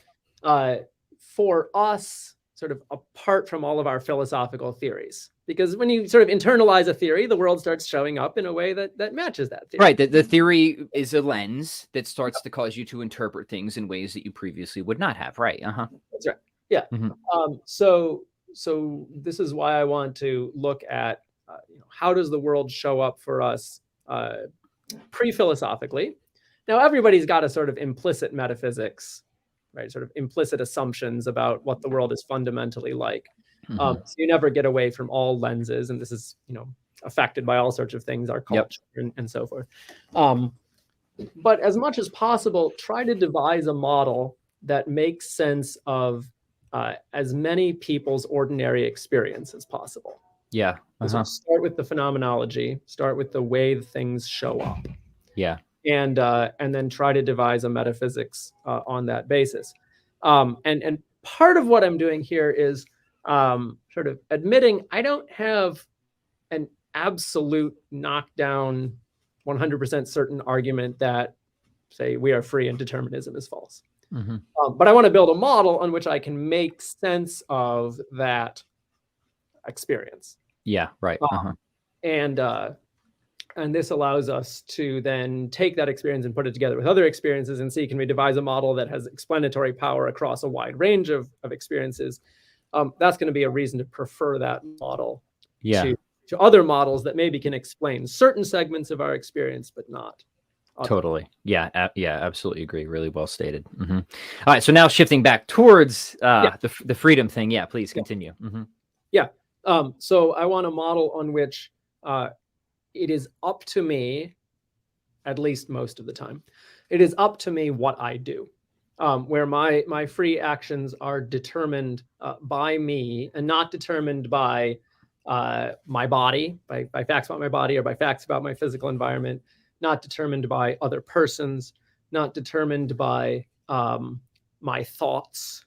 for us sort of apart from all of our philosophical theories. Because when you sort of internalize a theory, the world starts showing up in a way that matches that theory. Right. The theory is a lens that starts to cause you to interpret things in ways that you previously would not have. Right. That's right. Yeah. So this is why I want to look at how does the world show up for us pre-philosophically. Now, everybody's got a sort of implicit metaphysics, right? Sort of implicit assumptions about what the world is fundamentally like. So you never get away from all lenses, and this is, affected by all sorts of things, our culture and so forth. But as much as possible, try to devise a model that makes sense of as many people's ordinary experience as possible. Yeah. So start with the phenomenology, start with the way things show up. Yeah. And then try to devise a metaphysics on that basis. And part of what I'm doing here is sort of admitting I don't have an absolute knockdown, 100% certain argument that, say, we are free and determinism is false. But I want to build a model on which I can make sense of that experience. Yeah, right. And this allows us to then take that experience and put it together with other experiences and see, can we devise a model that has explanatory power across a wide range of experiences? That's going to be a reason to prefer that model to other models that maybe can explain certain segments of our experience, but not others. Totally. Yeah, absolutely agree. Really well stated. All right, so now shifting back towards the freedom thing. Yeah, please continue. So I want a model on which it is up to me, at least most of the time, it is up to me what I do, where my free actions are determined by me and not determined by my body, by facts about my body or by facts about my physical environment, not determined by other persons, not determined by my thoughts,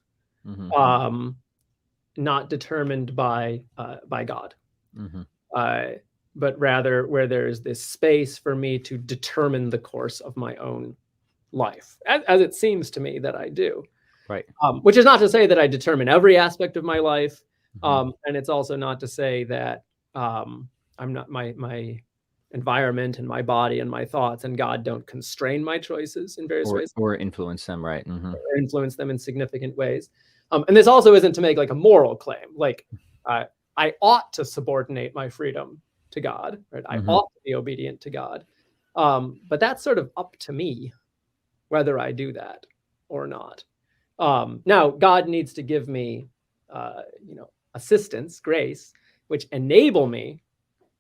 not determined by God. But rather where there is this space for me to determine the course of my own life, as it seems to me that I do. Right. Which is not to say that I determine every aspect of my life, and it's also not to say that I'm not my environment and my body and my thoughts and God don't constrain my choices in various ways, or influence them, right? Or influence them in significant ways. And this also isn't to make like a moral claim, like I ought to subordinate my freedom to God, right? I ought to be obedient to God. But that's sort of up to me whether I do that or not. Now, God needs to give me, assistance, grace, which enable me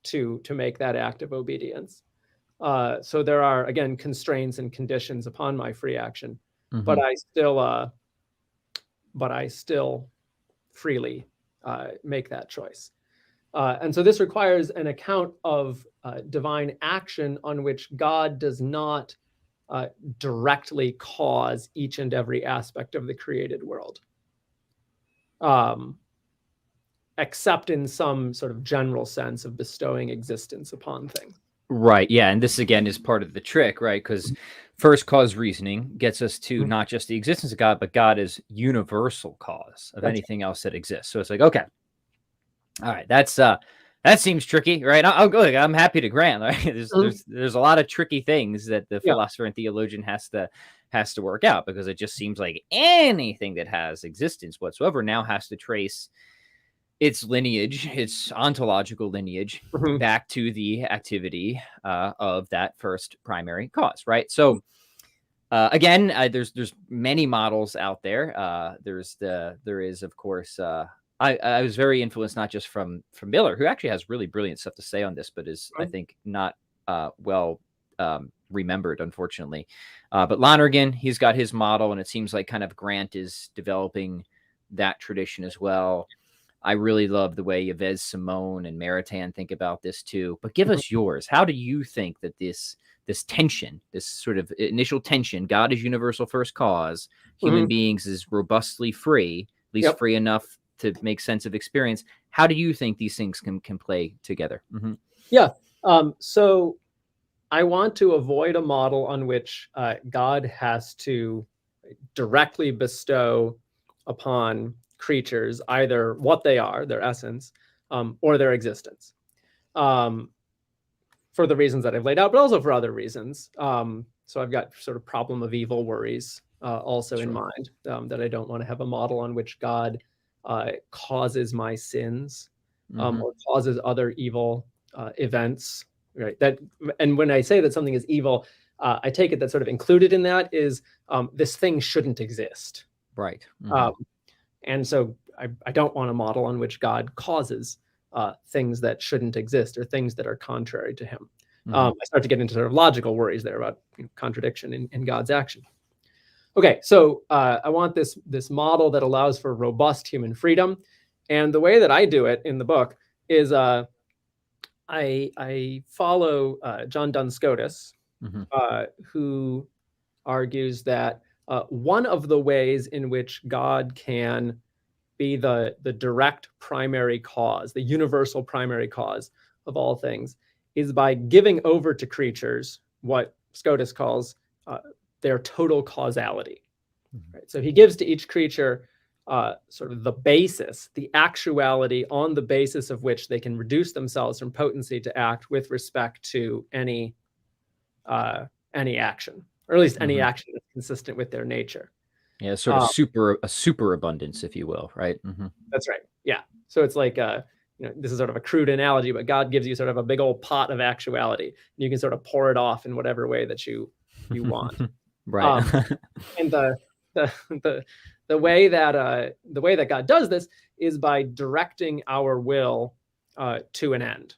to make that act of obedience. So there are, again, constraints and conditions upon my free action, but I still freely make that choice. And so this requires an account of divine action on which God does not directly cause each and every aspect of the created world, except in some sort of general sense of bestowing existence upon things. Right. Yeah. And this, again, is part of the trick, right? Because first cause reasoning gets us to not just the existence of God, but God is universal cause of anything else that exists. So it's like, okay, all right, that seems tricky, right? I'll go. I'm happy to grant. Right? There's a lot of tricky things that the philosopher and theologian has to work out, because it just seems like anything that has existence whatsoever now has to trace its lineage, its ontological lineage, back to the activity of that first primary cause, right? So again, there's many models out there. There is, of course. I was very influenced not just from Miller, who actually has really brilliant stuff to say on this, but is I think not well remembered, unfortunately. But Lonergan, he's got his model, and it seems like kind of Grant is developing that tradition as well. I really love the way Yves Simon and Maritain think about this too. But give us yours. How do you think that this tension, this sort of initial tension, God is universal first cause, human beings is robustly free, at least free enough to make sense of experience. How do you think these things can play together? Yeah. So I want to avoid a model on which God has to directly bestow upon creatures either what they are, their essence, or their existence, for the reasons that I've laid out, but also for other reasons. So I've got sort of problem of evil worries also in mind, that I don't want to have a model on which God causes my sins or causes other evil events, right? And when I say that something is evil, I take it that sort of included in that is this thing shouldn't exist, right? And so I don't want a model on which God causes things that shouldn't exist or things that are contrary to him. I start to get into sort of logical worries there about contradiction in God's action. Okay, so I want this model that allows for robust human freedom. And the way that I do it in the book is I follow John Duns Scotus, who argues that one of the ways in which God can be the direct primary cause, the universal primary cause of all things, is by giving over to creatures what Scotus calls their total causality. Right? So he gives to each creature sort of the basis, the actuality on the basis of which they can reduce themselves from potency to act with respect to any action, or at least any action that's consistent with their nature. Yeah, sort of a superabundance, if you will, right? That's right. Yeah. So it's like this is sort of a crude analogy, but God gives you sort of a big old pot of actuality, and you can sort of pour it off in whatever way that you want. Right. And the way that God does this is by directing our will to an end.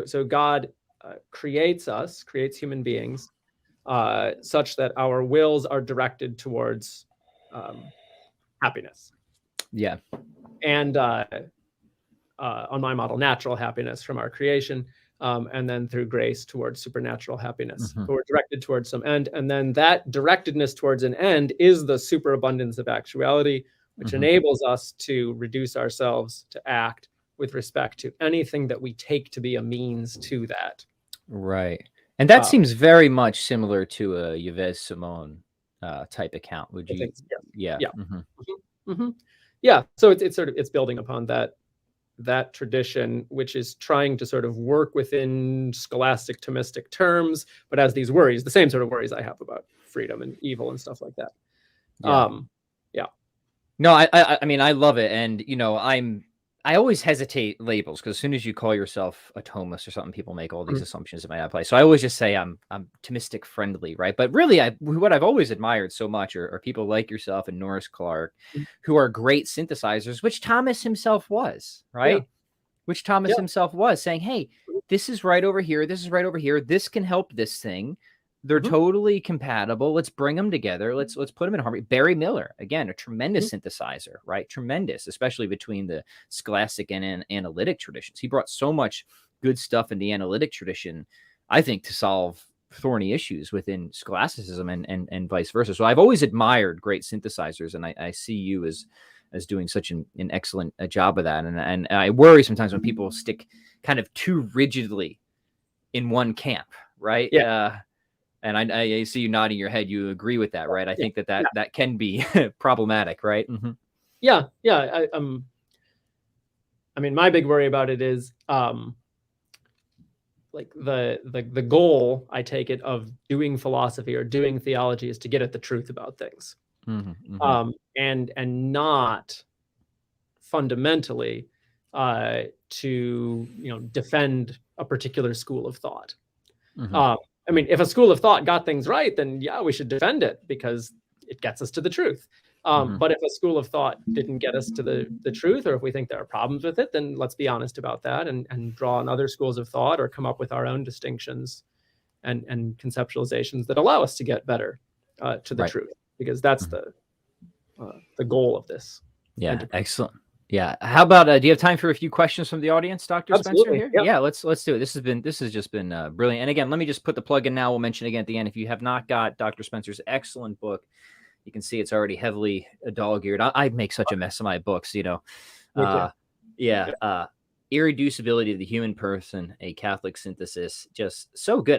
So God creates human beings, such that our wills are directed towards happiness. Yeah. And on my model, natural happiness from our creation, and then through grace towards supernatural happiness. Mhm. But we're directed towards some end, and then that directedness towards an end is the superabundance of actuality, which Mhm. enables us to reduce ourselves to act with respect to anything that we take to be a means to that. Right. And that Uh, seems very much similar to a Yves Simone type account. Would I you? think, yeah, Yeah. yeah, Mhm. yeah. So it's sort of, it's building upon that tradition, which is trying to sort of work within scholastic Thomistic terms, but has these worries, the same sort of worries I have about freedom and evil and stuff like that. Yeah. Yeah. No, I mean, I love it, and I always hesitate labels because as soon as you call yourself a Thomist or something, people make all these Mhm. assumptions in my apply. So I always just say I'm Thomistic friendly, right? But really, what I've always admired so much are people like yourself and Norris Clark, Mhm. who are great synthesizers, which Thomas himself was, Yeah. right? Which Thomas Yeah. himself was saying, hey, this is right over here. This is right over here. This can help this thing. They're Mhm. totally compatible. Let's bring them together. Let's put them in harmony. Barry Miller, again, a tremendous Mhm. synthesizer, right? Tremendous, especially between the scholastic and analytic traditions. He brought so much good stuff in the analytic tradition, I think, to solve thorny issues within scholasticism and vice versa. So I've always admired great synthesizers, and I see you as doing such an excellent job of that. And I worry sometimes when people stick kind of too rigidly in one camp, right? Yeah. And I see you nodding your head. You agree with that, right? I Yeah. think that Yeah. that can be problematic, right? Mm-hmm. Yeah. Yeah. I mean, my big worry about it is like the goal, I take it, of doing philosophy or doing theology is to get at the truth about things. Mm-hmm. Mm-hmm. And not fundamentally to defend a particular school of thought. Mm-hmm. I mean, if a school of thought got things right, then yeah, we should defend it because it gets us to the truth. Mm-hmm. But if a school of thought didn't get us to the truth, or if we think there are problems with it, then let's be honest about that and draw on other schools of thought or come up with our own distinctions and conceptualizations that allow us to get better to the Right. truth, because that's the goal of this. Yeah. Enterprise. Excellent. Yeah. How about do you have time for a few questions from the audience, Dr. Spencer Absolutely. here? Yeah. Yeah, let's do it. This has just been brilliant. And again, let me just put the plug in now. We'll mention again at the end. If you have not got Dr. Spencer's excellent book, you can see it's already heavily dog-eared. I make such a mess of my books, Me too. yeah. Irreducibility of the Human Person, a Catholic Synthesis. Just so good.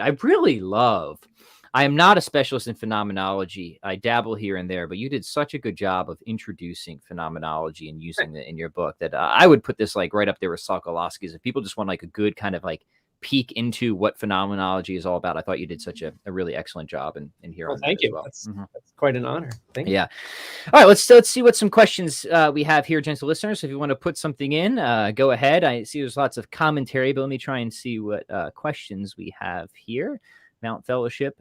I am not a specialist in phenomenology. I dabble here and there, but you did such a good job of introducing phenomenology and using it in your book that I would put this like right up there with Sokolowski's. If people just want like a good kind of like peek into what phenomenology is all about, I thought you did such a really excellent job in here Well, on thank that as you. well. That's quite an honor. Thank you. Yeah. All right, let's see what some questions we have here, gentle listeners. If you want to put something in, go ahead. I see there's lots of commentary, but let me try and see what questions we have here. Mount Fellowship,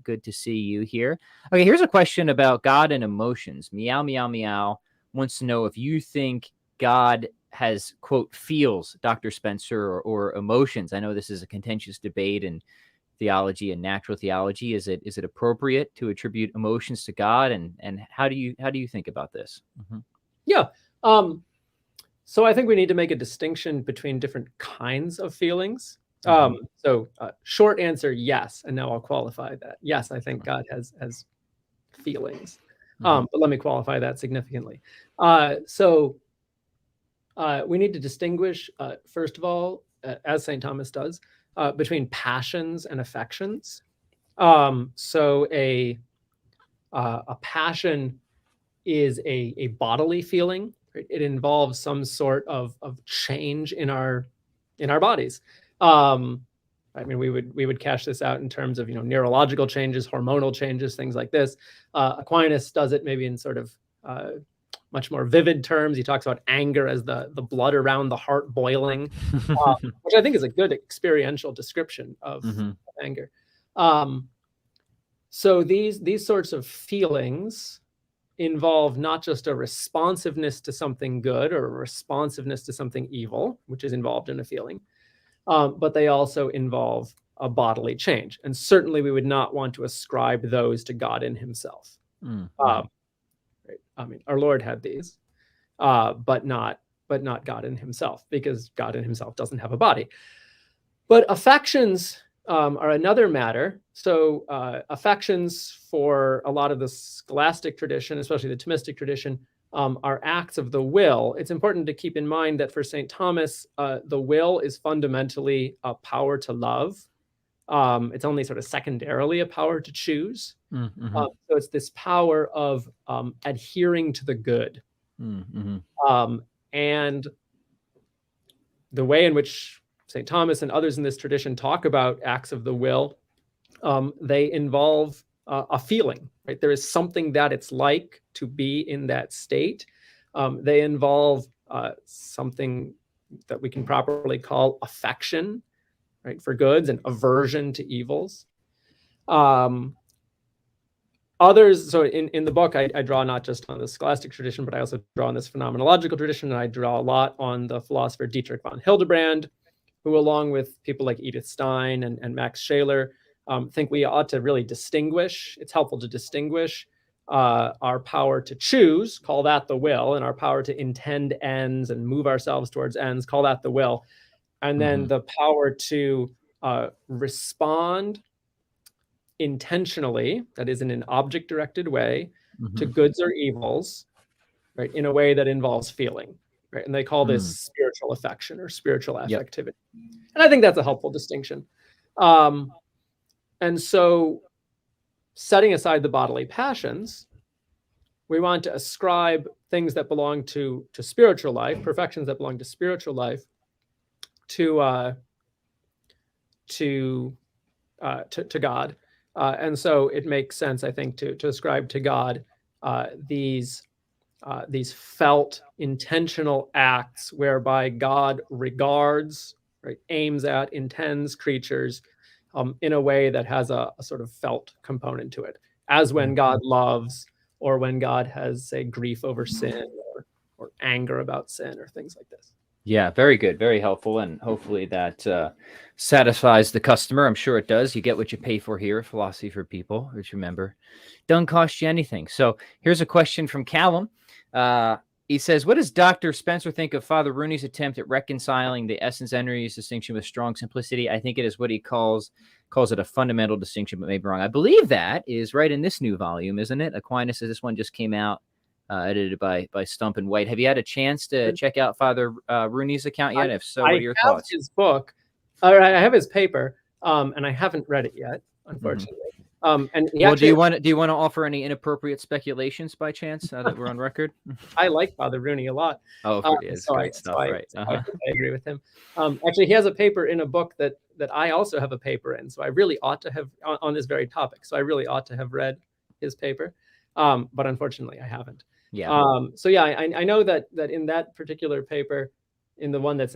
good to see you here. Okay, here's a question about God and emotions. Meow, meow, meow wants to know if you think God has, quote, feels, Dr. Spencer, or emotions. I know this is a contentious debate in theology and natural theology. Is it appropriate to attribute emotions to God, and how do you think about this? Mm-hmm. Yeah. So I think we need to make a distinction between different kinds of feelings. So short answer, yes, and now I'll qualify that. Yes, I think God has feelings, but let me qualify that significantly. So we need to distinguish, first of all, as St. Thomas does, between passions and affections. So a passion is a bodily feeling. Right? It involves some sort of change in our bodies. I mean, we would cash this out in terms of neurological changes, hormonal changes, things like this. Aquinas does it maybe in sort of much more vivid terms. He talks about anger as the blood around the heart boiling, which I think is a good experiential description of anger. So these sorts of feelings involve not just a responsiveness to something good or a responsiveness to something evil, which is involved in a feeling, but they also involve a bodily change. And certainly we would not want to ascribe those to God in himself. Right? I mean, our Lord had these, but not God in himself, because God in himself doesn't have a body. But affections are another matter. So affections for a lot of the scholastic tradition, especially the Thomistic tradition, are acts of the will. It's important to keep in mind that for St. Thomas, the will is fundamentally a power to love. It's only sort of secondarily a power to choose. So it's this power of adhering to the good. And the way in which St. Thomas and others in this tradition talk about acts of the will, they involve a feeling, right? There is something that it's like to be in that state. They involve something that we can properly call affection, right, for goods, and aversion to evils. Others, so in the book, I draw not just on the scholastic tradition, but I also draw on this phenomenological tradition, and I draw a lot on the philosopher Dietrich von Hildebrand, who, along with people like Edith Stein and Max Scheler, think we ought to really distinguish. It's helpful to distinguish our power to choose, call that the will, and our power to intend ends and move ourselves towards ends, call that the will. And then the power to respond intentionally, that is in an object-directed way, to goods or evils, right, in a way that involves feeling, right? And they call this spiritual affection or spiritual affectivity. And I think that's a helpful distinction. And so, setting aside the bodily passions, we want to ascribe things that belong to spiritual life, perfections that belong to spiritual life, to God. And so it makes sense, I think, to ascribe to God these felt intentional acts whereby God regards, right, aims at, intends creatures in a way that has a sort of felt component to it, as when God loves, or when God has, say, grief over sin, or anger about sin, or things like this. Yeah, very good, very helpful, and hopefully that satisfies the customer. I'm sure it does. You get what you pay for here at Philosophy for People, which, remember, doesn't cost you anything. So here's a question from Callum. He says, what does Dr. Spencer think of Father Rooney's attempt at reconciling the essence energies distinction with strong simplicity? I think it is what he calls it a fundamental distinction, but maybe wrong. I believe that is right in this new volume, isn't it? Aquinas says this one just came out. Edited by Stump and White. Have you had a chance to check out Father Rooney's account yet? If so, what are your thoughts? I have his book. I have his paper, and I haven't read it yet, unfortunately. And do you want to offer any inappropriate speculations by chance, now that we're on record? I like Father Rooney a lot. It's great stuff, right? I agree with him. Actually, he has a paper in a book that I also have a paper in. So I really ought to have, on this very topic. So I really ought to have read his paper, but unfortunately, I haven't. Yeah. So yeah, I know that in that particular paper, in the one that's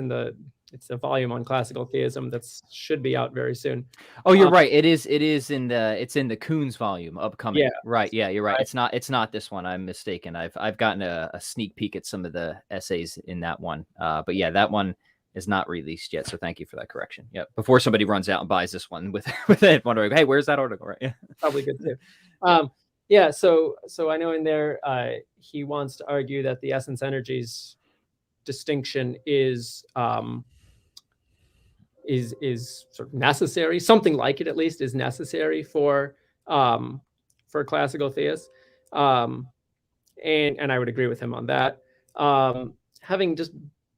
it's a volume on classical theism that should be out very soon. Oh, you're right. It's in the Kuhn's volume upcoming. Yeah. Right. Yeah, you're right. It's not this one. I'm mistaken. I've gotten a sneak peek at some of the essays in that one. But yeah, that one is not released yet. So thank you for that correction. Yeah. Before somebody runs out and buys this one with it, wondering, hey, where's that article? Right. Yeah. Probably good too. Yeah, so I know in there he wants to argue that the essence energies distinction is sort of necessary. Something like it, at least, is necessary for classical theists, and I would agree with him on that. Having just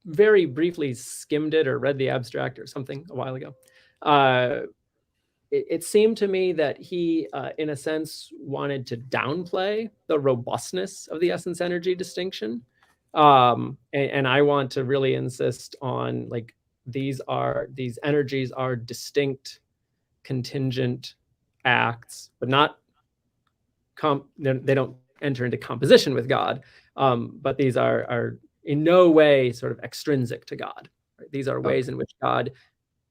very briefly skimmed it or read the abstract or something a while ago, it seemed to me that he, in a sense, wanted to downplay the robustness of the essence energy distinction. And I want to really insist on, like, these energies are distinct, contingent acts, but not they don't enter into composition with God. But these are in no way sort of extrinsic to God. Right? These are ways in which God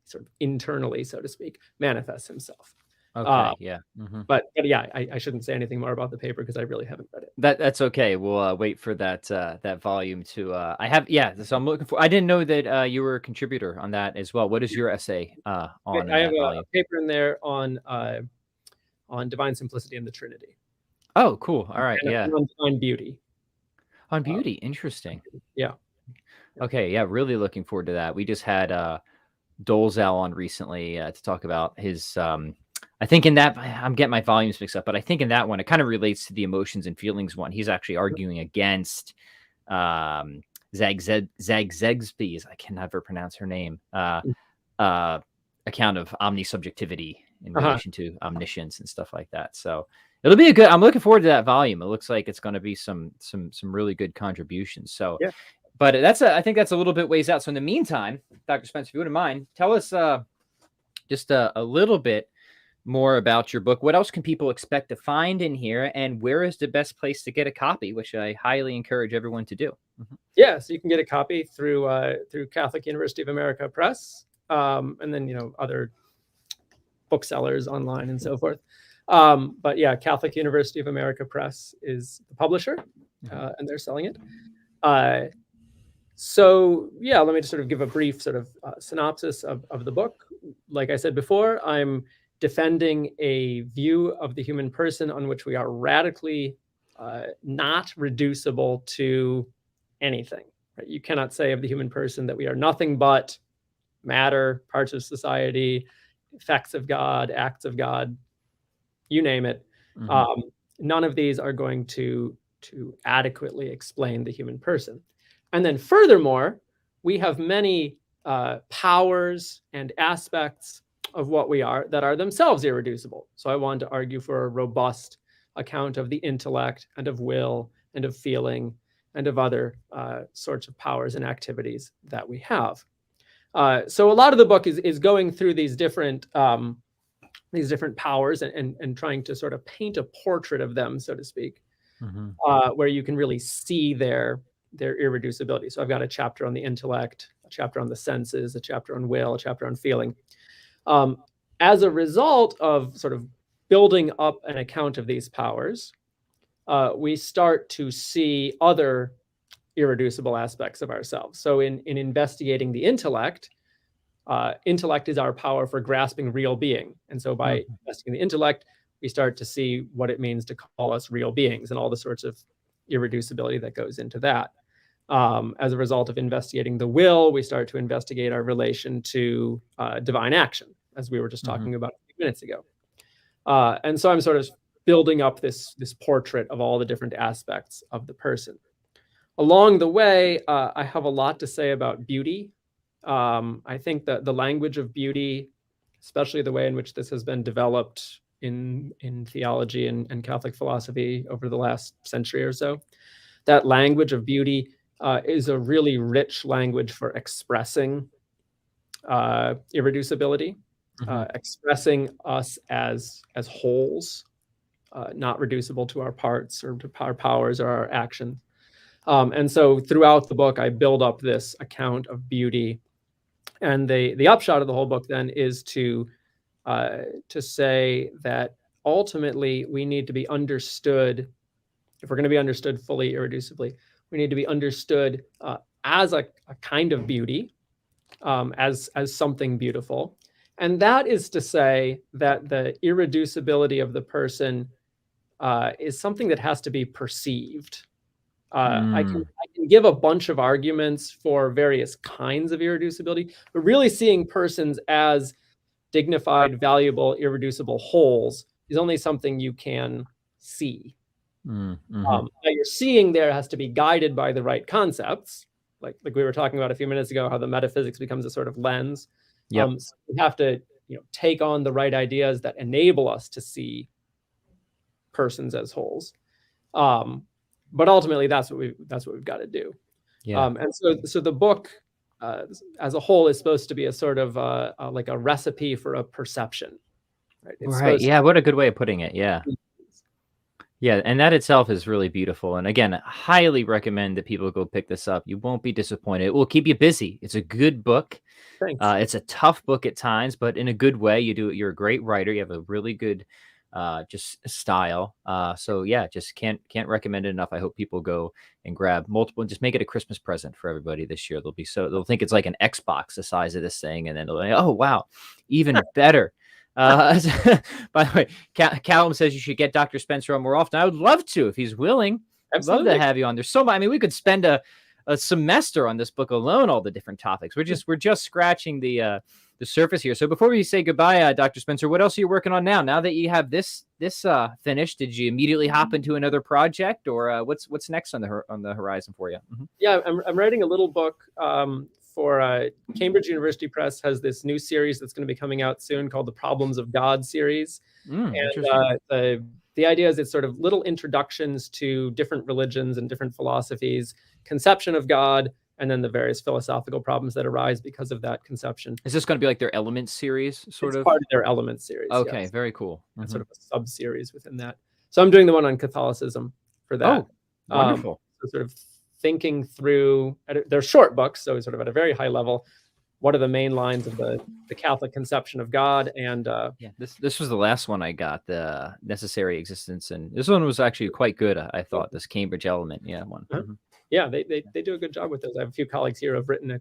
sort of internally, so to speak, manifests himself. Okay. Yeah. But yeah, I shouldn't say anything more about the paper because I really haven't read it. That's okay. We'll wait for that volume to. I have So I'm looking for. I didn't know that you were a contributor on that as well. What is your essay on in I have that a volume? paper in there on divine simplicity and the Trinity. Oh, cool. All right. And Yeah. on divine beauty. On beauty. Interesting. Yeah. Okay. Yeah. Really looking forward to that. We just had Dolezal on recently to talk about his. I think in that I'm getting my volumes mixed up, but I think in that one it kind of relates to the emotions and feelings one. He's actually arguing against Zagzegby's, I can never pronounce her name, account of omnisubjectivity in relation to omniscience and stuff like that. So it'll be I'm looking forward to that volume. It looks like it's going to be some really good contributions. So, yeah. But I think that's a little bit ways out. So in the meantime, Dr. Spencer, if you wouldn't mind, tell us just a little bit more about your book. What else can people expect to find in here, and where is the best place to get a copy, which I highly encourage everyone to do? Yeah, so you can get a copy through Catholic University of America Press, and then other booksellers online and so forth. But yeah, Catholic University of America Press is the publisher, and they're selling it. So yeah, let me just sort of give a brief sort of synopsis of the book. Like I said before, I'm defending a view of the human person on which we are radically not reducible to anything. Right? You cannot say of the human person that we are nothing but matter, parts of society, effects of God, acts of God, you name it. None of these are going to adequately explain the human person. And then furthermore, we have many powers and aspects of what we are that are themselves irreducible. So I wanted to argue for a robust account of the intellect and of will and of feeling and of other sorts of powers and activities that we have. So a lot of the book is going through these different powers and trying to sort of paint a portrait of them, so to speak, where you can really see their irreducibility. So I've got a chapter on the intellect, a chapter on the senses, a chapter on will, a chapter on feeling. As a result of sort of building up an account of these powers, we start to see other irreducible aspects of ourselves. So in investigating the intellect, intellect is our power for grasping real being. And so by investigating the intellect, we start to see what it means to call us real beings and all the sorts of irreducibility that goes into that. As a result of investigating the will, we start to investigate our relation to divine action, as we were just talking about a few minutes ago. And so I'm sort of building up this portrait of all the different aspects of the person. Along the way, I have a lot to say about beauty. I think that the language of beauty, especially the way in which this has been developed in theology and Catholic philosophy over the last century or so, that language of beauty is a really rich language for expressing irreducibility, expressing us as wholes, not reducible to our parts or to our powers or our actions. And so throughout the book, I build up this account of beauty. And the upshot of the whole book then is to say that ultimately we need to be understood, if we're going to be understood fully irreducibly, we need to be understood as a kind of beauty, as something beautiful. And that is to say that the irreducibility of the person is something that has to be perceived. I can give a bunch of arguments for various kinds of irreducibility, but really seeing persons as dignified, valuable, irreducible wholes is only something you can see. Now your seeing there has to be guided by the right concepts, like we were talking about a few minutes ago, how the metaphysics becomes a sort of lens. So we have to take on the right ideas that enable us to see persons as wholes. But ultimately, that's what we've got to do. And so the book as a whole is supposed to be a sort of like a recipe for a perception. Right. Yeah. What a good way of putting it. Yeah. Yeah, and that itself is really beautiful. And again, I highly recommend that people go pick this up. You won't be disappointed. It will keep you busy. It's a good book. Thanks. It's a tough book at times, but in a good way. You're a great writer. You have a really good just style. So yeah, just can't recommend it enough. I hope people go and grab multiple and just make it a Christmas present for everybody this year. They'll think it's like an Xbox the size of this thing, and then they'll be like, oh wow, even better. Uh, by the way, Callum says you should get Dr. Spencer on more often. I would love to if he's willing. I'd love to Absolutely. have you on. There's so much. I mean, we could spend a semester on this book alone, all the different topics. We're just scratching the surface here. So before we say goodbye, Dr. Spencer, what else are you working on now? Now that you have this finished, did you immediately hop into another project, or what's next on the horizon for you? Mm-hmm. Yeah, I'm writing a little book for Cambridge University Press. Has this new series that's going to be coming out soon called the Problems of God series. And the idea is it's sort of little introductions to different religions and different philosophies, conception of God, and then the various philosophical problems that arise because of that conception. Is this going to be like their Elements series, sort of? Part of their Elements series. Okay, yes. very cool. Mm-hmm. It's sort of a sub-series within that. So I'm doing the one on Catholicism for that. Oh, wonderful. So sort of thinking through, they're short books, so sort of at a very high level, what are the main lines of the Catholic conception of God? And yeah, this was the last one I got, the Necessary Existence, and this one was actually quite good. I thought this Cambridge Element, one. Mm-hmm. Yeah, they do a good job with those. I have a few colleagues here who have written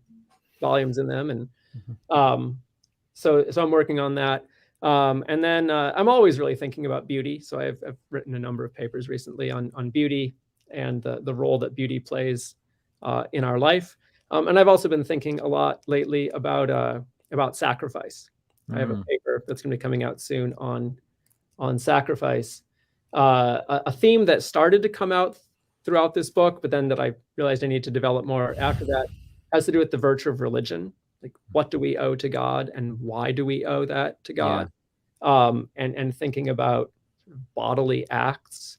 volumes in them, and so I'm working on that. And then I'm always really thinking about beauty. So I've written a number of papers recently on beauty and the role that beauty plays in our life. And I've also been thinking a lot lately about sacrifice. I have a paper that's going to be coming out soon on sacrifice, a theme that started to come out throughout this book, but then that I realized I need to develop more after that, has to do with the virtue of religion. Like, what do we owe to God, and why do we owe that to God? Yeah. And thinking about bodily acts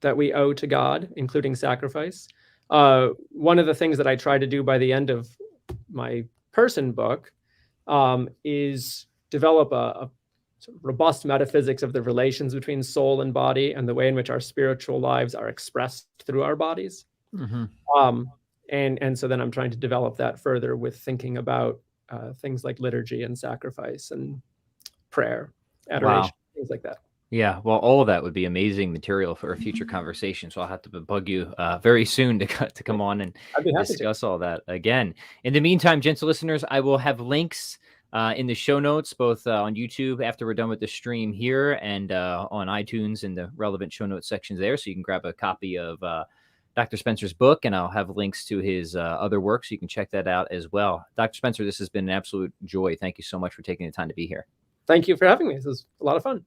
that we owe to God, including sacrifice. One of the things that I try to do by the end of my person book is develop a sort of robust metaphysics of the relations between soul and body and the way in which our spiritual lives are expressed through our bodies. Mm-hmm. And so then I'm trying to develop that further with thinking about things like liturgy and sacrifice and prayer, adoration, things like that. Yeah, well, all of that would be amazing material for a future conversation. So I'll have to bug you very soon to come on and discuss all that again. In the meantime, gentle listeners, I will have links in the show notes, both on YouTube after we're done with the stream here, and on iTunes in the relevant show notes sections there. So you can grab a copy of Dr. Spencer's book, and I'll have links to his other work, so you can check that out as well. Dr. Spencer, this has been an absolute joy. Thank you so much for taking the time to be here. Thank you for having me. This was a lot of fun.